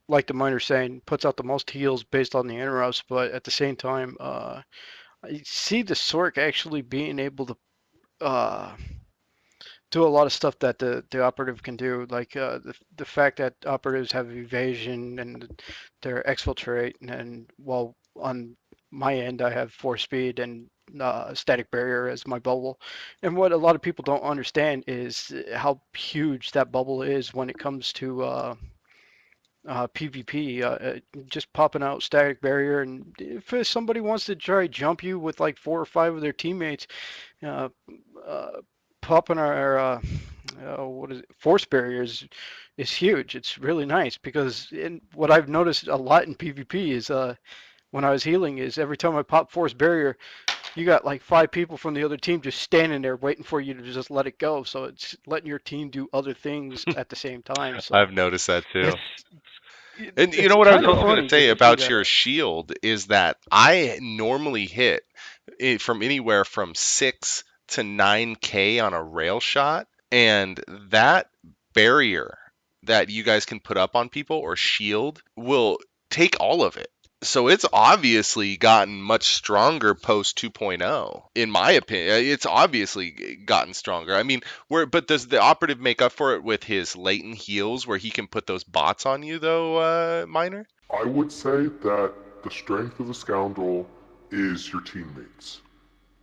like the miner's saying, puts out the most heals based on the interrupts, but at the same time, I see the Sork actually being able to do a lot of stuff that the operative can do, like the fact that operatives have evasion and their exfiltrate, and while on my end I have force speed and static barrier as my bubble. And what a lot of people don't understand is how huge that bubble is when it comes to PvP. Just popping out static barrier, and if somebody wants to try jump you with like 4 or 5 of their teammates, uh, uh, popping our what is it, force barriers is huge. It's really nice because what I've noticed a lot in PvP is when I was healing is every time I pop force barrier, you got like 5 people from the other team just standing there waiting for you to just let it go. So it's letting your team do other things at the same time. So
I've noticed that too. And you
it's
know what I was
kind of
also going
funny
to say
just to see
about
that.
your shield is that I normally hit it from anywhere from 6 to 9K on a rail shot, and that barrier that you guys can put up on people or shield will take all of it. So it's obviously gotten much stronger post 2.0, in my opinion. It's obviously gotten stronger. I mean, but does the operative make up for it with his latent heals, where he can put those bots on you, though, Miner?
I would say that the strength of the scoundrel is your teammates.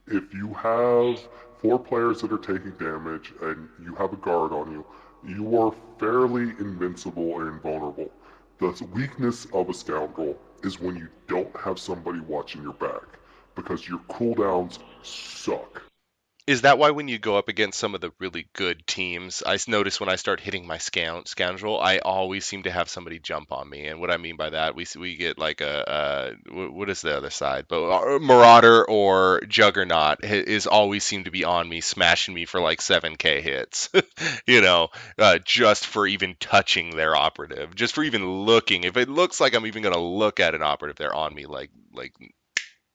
If you have 4 players that are taking damage and you have a guard on you, you are fairly invincible and invulnerable. The weakness of a scoundrel is when you don't have somebody watching your back, because your cooldowns suck.
Is that why when you go up against some of the really good teams, I notice when I start hitting my scoundrel, I always seem to have somebody jump on me? And what I mean by that, we get like what is the other side? But Marauder or Juggernaut is always seem to be on me, smashing me for like 7K hits, just for even touching their operative, just for even looking. If it looks like I'm even gonna look at an operative, they're on me like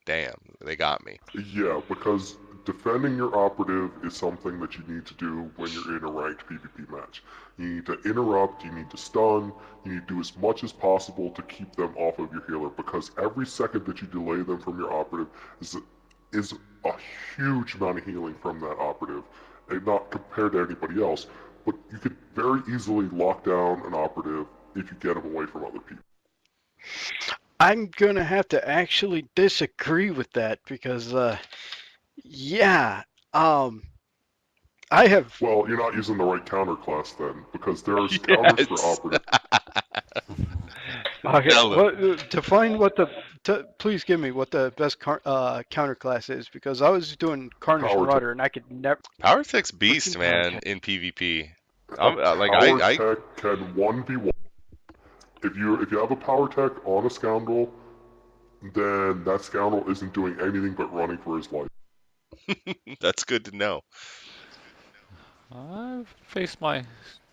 damn, they got me.
Yeah, because defending your operative is something that you need to do when you're in a ranked PvP match. You need to interrupt, you need to stun, you need to do as much as possible to keep them off of your healer, because every second that you delay them from your operative is a huge amount of healing from that operative, and not compared to anybody else, but you could very easily lock down an operative if you get them away from other people.
I'm gonna have to actually disagree with that because, yeah, I have.
Well, you're not using the right counter class then, because there's counters for
Yes.
operative.
Okay,
Tell them.
define what please give me what the best counter class is, because I was doing Carnage
Power
Marauder and I could never.
Power Tech's beast,
Freaking
man,
Power Tech.
in PvP.
Power Tech can 1v1. If you have a Power Tech on a scoundrel, then that scoundrel isn't doing anything but running for his life.
That's good to know.
I've faced my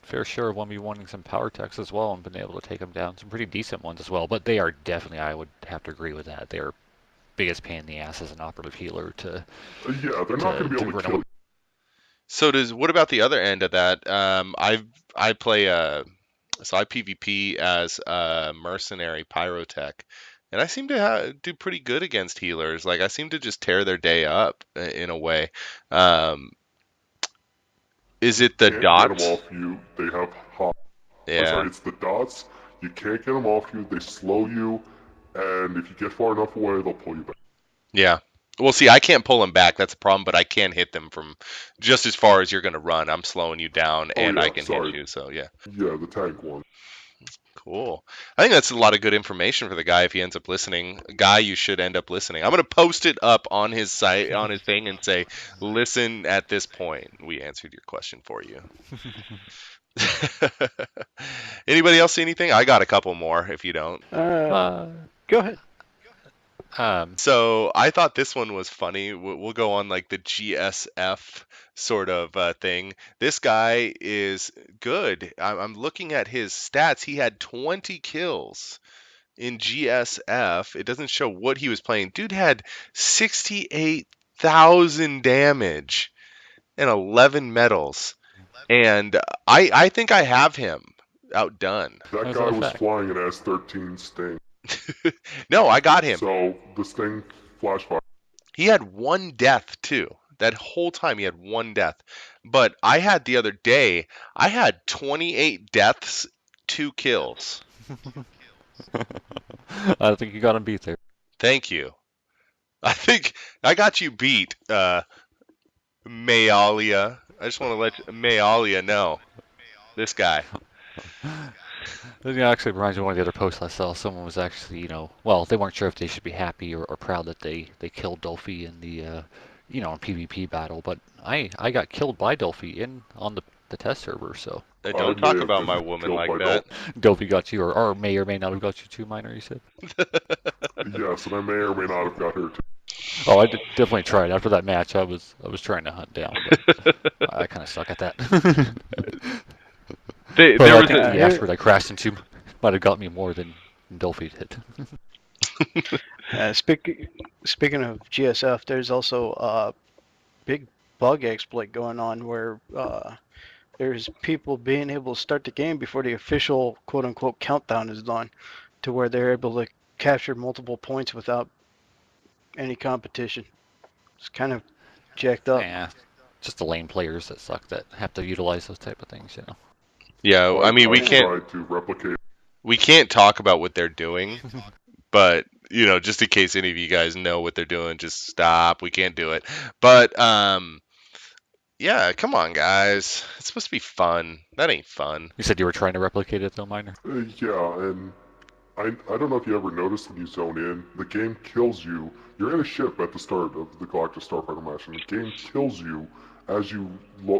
fair share of 1v1ing some power techs as well and been able to take them down. Some pretty decent ones as well, but they are definitely, I would have to agree with that, they are biggest pain in the ass as an operative healer to.
Yeah, they're not going to be able to kill you.
So what about the other end of that? I play so I PvP as a mercenary pyrotech, and I seem to do pretty good against healers. Like I seem to just tear their day up in a way. Is it the
Can't
dots?
get them off you. They have hot.
Yeah.
Sorry, it's the dots. You can't get them off you. They slow you, and if you get far enough away, they'll pull you back.
Yeah. Well, see, I can't pull them back. That's a problem, but I can hit them from just as far as you're going to run. I'm slowing you down, and I can hit you. So yeah.
Yeah, the tank one.
Cool. I think that's a lot of good information for the guy if he ends up listening. A guy, you should end up listening. I'm going to post it up on his site, on his thing, and say, listen at this point. We answered your question for you. Anybody else see anything? I got a couple more if you don't.
Go ahead.
So I thought this one was funny. We'll go on like the GSF sort of thing. This guy is good. I'm looking at his stats. He had 20 kills in GSF. It doesn't show what he was playing. Dude had 68,000 damage and 11 medals. And I think I have him outdone.
That guy was flying an S-13 Sting.
No, I got him.
So the Sting flash fire.
He had 1 death too. That whole time he had 1 death. But I had the other day, I had 28 deaths, 2 kills.
I think you got him beat there.
Thank you. I think I got you beat, Mayalia. I just want to let Mayalia know. This guy.
It actually reminds me of one of the other posts I saw. Someone was actually, well, they weren't sure if they should be happy or proud that they killed Dolphy in the, in PvP battle. But I got killed by Dolphy on the test server, so.
Don't
may
talk
have
about
been
my woman
killed
like
by
that.
Dolphy got you, or may or may not have got you too, Miner, you said?
Yes, and I may or may not have got her too.
Oh, I definitely tried. After that match, I was trying to hunt down, but I kind of suck at that.
There
But I
was
think
a,
the asteroid I crashed into might have got me more than Dolphy did.
Speaking of GSF, there's also a big bug exploit going on where there's people being able to start the game before the official quote-unquote countdown is done, to where they're able to capture multiple points without any competition. It's kind of jacked up.
Yeah, just the lame players that suck that have to utilize those type of things,
yeah, I mean,
I tried to replicate.
we can't talk about what they're doing, but just in case any of you guys know what they're doing, just stop. We can't do it. But yeah, come on, guys. It's supposed to be fun. That ain't fun.
You said you were trying to replicate it though, Miner?
Yeah, and I don't know if you ever noticed when you zone in, the game kills you. You're in a ship at the start of the Galactic Starfighter match, and the game kills you as you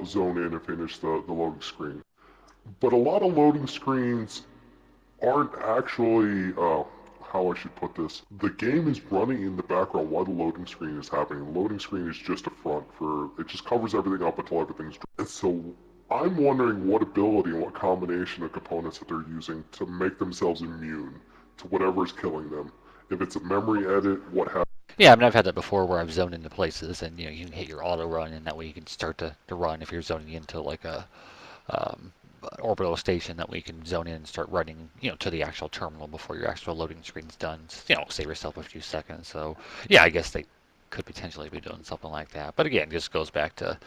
zone in and finish the loading screen. But a lot of loading screens aren't actually, how I should put this. The game is running in the background while the loading screen is happening. The loading screen is just a front it just covers everything up until everything's done. And so I'm wondering what ability and what combination of components that they're using to make themselves immune to whatever's killing them. If it's a memory edit, what have
Yeah, I mean, I've had that before where I've zoned into places and, you can hit your auto run and that way you can start to run if you're zoning into like a orbital station, that way you can zone in and start running, to the actual terminal before your actual loading screen's done. Save yourself a few seconds. So, yeah, I guess they could potentially be doing something like that. But again, it just goes back to,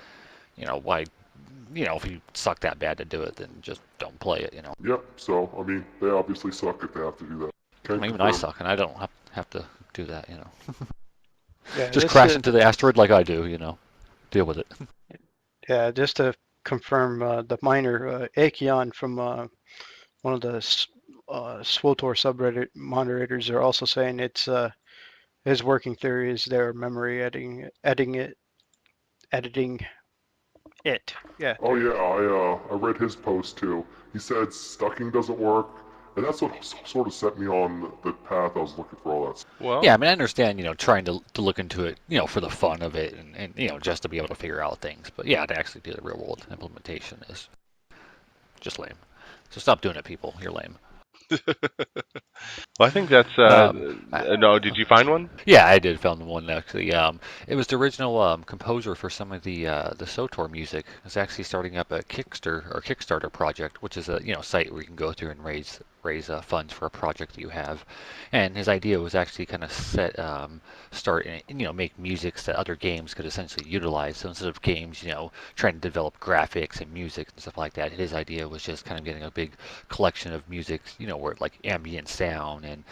why, if you suck that bad to do it, then just don't play it,
Yep, so, I mean, they obviously suck if they have to do that.
Even I suck, and I don't have to do that,
Yeah,
Just crash into the asteroid like I do, Deal with it.
Yeah, just to confirm, the miner, Acheon from one of the SWTOR subreddit moderators are also saying it's his working theory is their memory editing it. Yeah.
Oh yeah, I read his post too. He said stucking doesn't work, and that's what sort of set me on the path I was looking for all that.
Well,
Yeah, I mean, I understand, trying to look into it, for the fun of it and just to be able to figure out things. But yeah, to actually do the real world implementation is just lame. So stop doing it, people. You're lame.
Well, I think that's no. Did you find one?
Yeah, I did found one actually. It was the original composer for some of the SWTOR music. It's actually starting up a Kickstarter project, which is a site where you can go through and raise funds for a project that you have. And his idea was actually kind of start and make music that other games could essentially utilize. So instead of games trying to develop graphics and music and stuff like that, his idea was just kind of getting a big collection of music, where like ambient sound and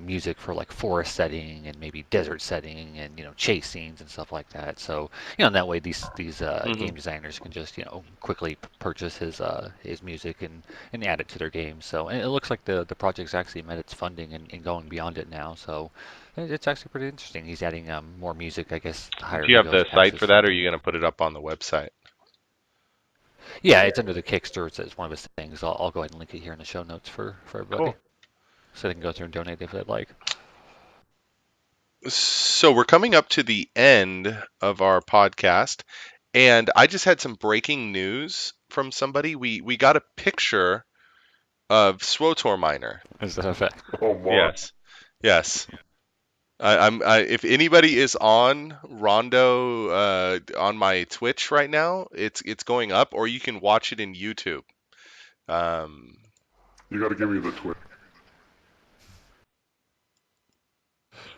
music for like forest setting and maybe desert setting and chase scenes and stuff like that. So in that way these game designers can just quickly purchase his music and add it to their games. So and it looks like the project's actually met its funding and going beyond it now. So it's actually pretty interesting. He's adding more music, I guess.
Do you have the site for that, or are you going to put it up on the website?
Yeah, it's under the Kickstarter. It's one of his things. I'll go ahead and link it here in the show notes for everybody.
Cool.
So they can go through and donate if they'd like.
So we're coming up to the end of our podcast, and I just had some breaking news from somebody. We got a picture of SWTORMiner.
Is that a fact?
Oh my.
Yes. If anybody is on Rondo on my Twitch right now, it's going up, or you can watch it in YouTube.
You gotta give me the Twitch.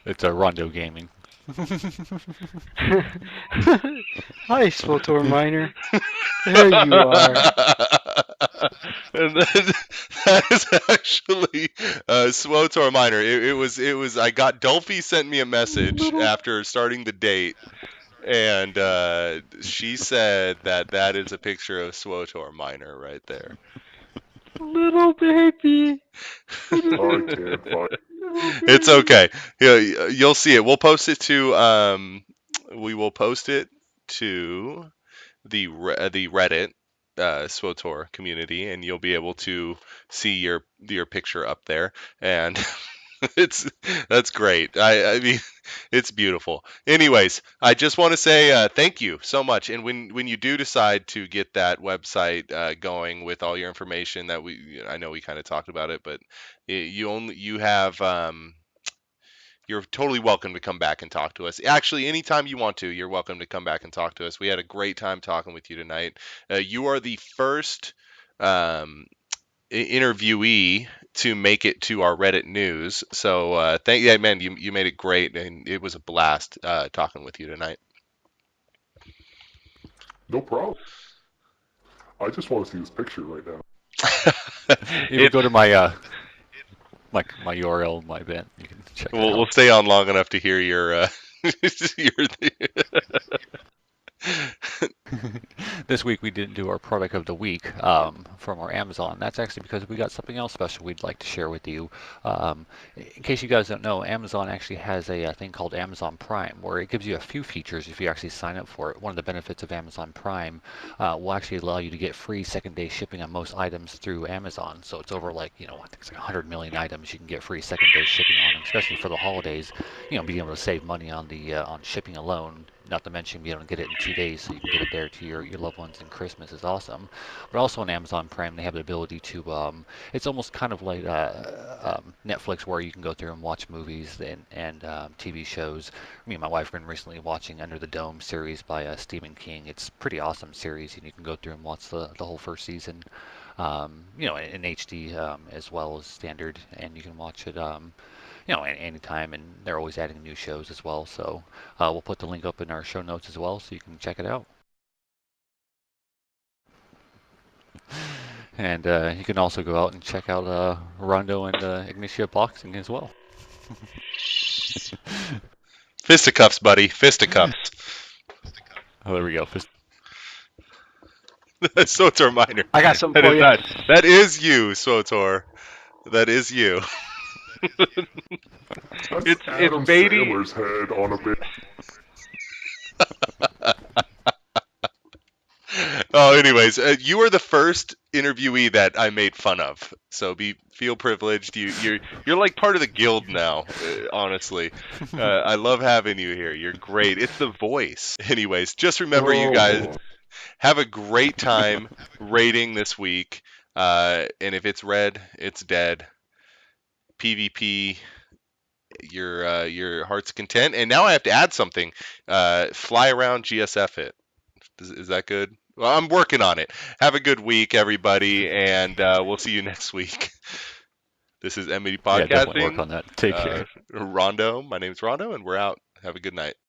It's a Rondo Gaming.
Hi, SWTORMiner. There you are.
And that is actually SWTORMiner. It was. I got Dolphy sent me a message after starting the date, and she said that is a picture of SWTORMiner right there.
Little baby.
I can't find.
It's okay. You'll see it. We'll post it to we will post it to the Reddit SWTOR community, and you'll be able to see your picture up there. And it's that's great. I mean, it's beautiful. Anyways, I just want to say thank you so much. And when you do decide to get that website going with all your information that I know we kind of talked about it, but you have you're totally welcome to come back and talk to us. Actually, anytime you want to, you're welcome to come back and talk to us. We had a great time talking with you tonight. You are the first interviewee to make it to our Reddit news. So yeah, man, you made it great, and it was a blast talking with you tonight.
No problem. I just want to see this picture right now.
If you go to my my URL, my event, you can check it out.
We'll stay on long enough to hear your
This week we didn't do our product of the week from our Amazon. That's actually because we got something else special we'd like to share with you. In case you guys don't know, Amazon actually has a thing called Amazon Prime, where it gives you a few features if you actually sign up for it. One of the benefits of Amazon Prime will actually allow you to get free second-day shipping on most items through Amazon. So it's over I think it's like 100 million items you can get free second-day shipping on them, especially for the holidays. Being able to save money on the on shipping alone. Not to mention being able to get it in 2 days, so you can get it there to your loved ones in Christmas is awesome. But also on Amazon Prime, they have the ability to, it's almost kind of like Netflix, where you can go through and watch movies and TV shows. Me and my wife have been recently watching Under the Dome series by Stephen King. It's a pretty awesome series, and you can go through and watch the whole first season, in HD as well as standard, and you can watch it anytime, and they're always adding new shows as well. So we'll put the link up in our show notes as well, so you can check it out. And you can also go out and check out Rondo and Ignitia Boxing as well.
fisticuffs, buddy, fisticuffs.
Oh, there we go.
SWTORMiner.
I got something for you.
That is you, SWTOR. That is you.
That's Adam Sandler's head on a bit.
Oh, anyways, you are the first interviewee that I made fun of, so feel privileged. You're like part of the guild now. Honestly, I love having you here. You're great. It's the voice. Anyways, just remember, you guys have a great time raiding this week. And if it's red, it's dead. PvP. Your heart's content. And now I have to add something. Fly around, GSF it. Is that good? Well, I'm working on it. Have a good week, everybody, and we'll see you next week. This is Enmity Podcasting.
Yeah, definitely work on that. Take care.
Rondo. My name's Rondo, and we're out. Have a good night.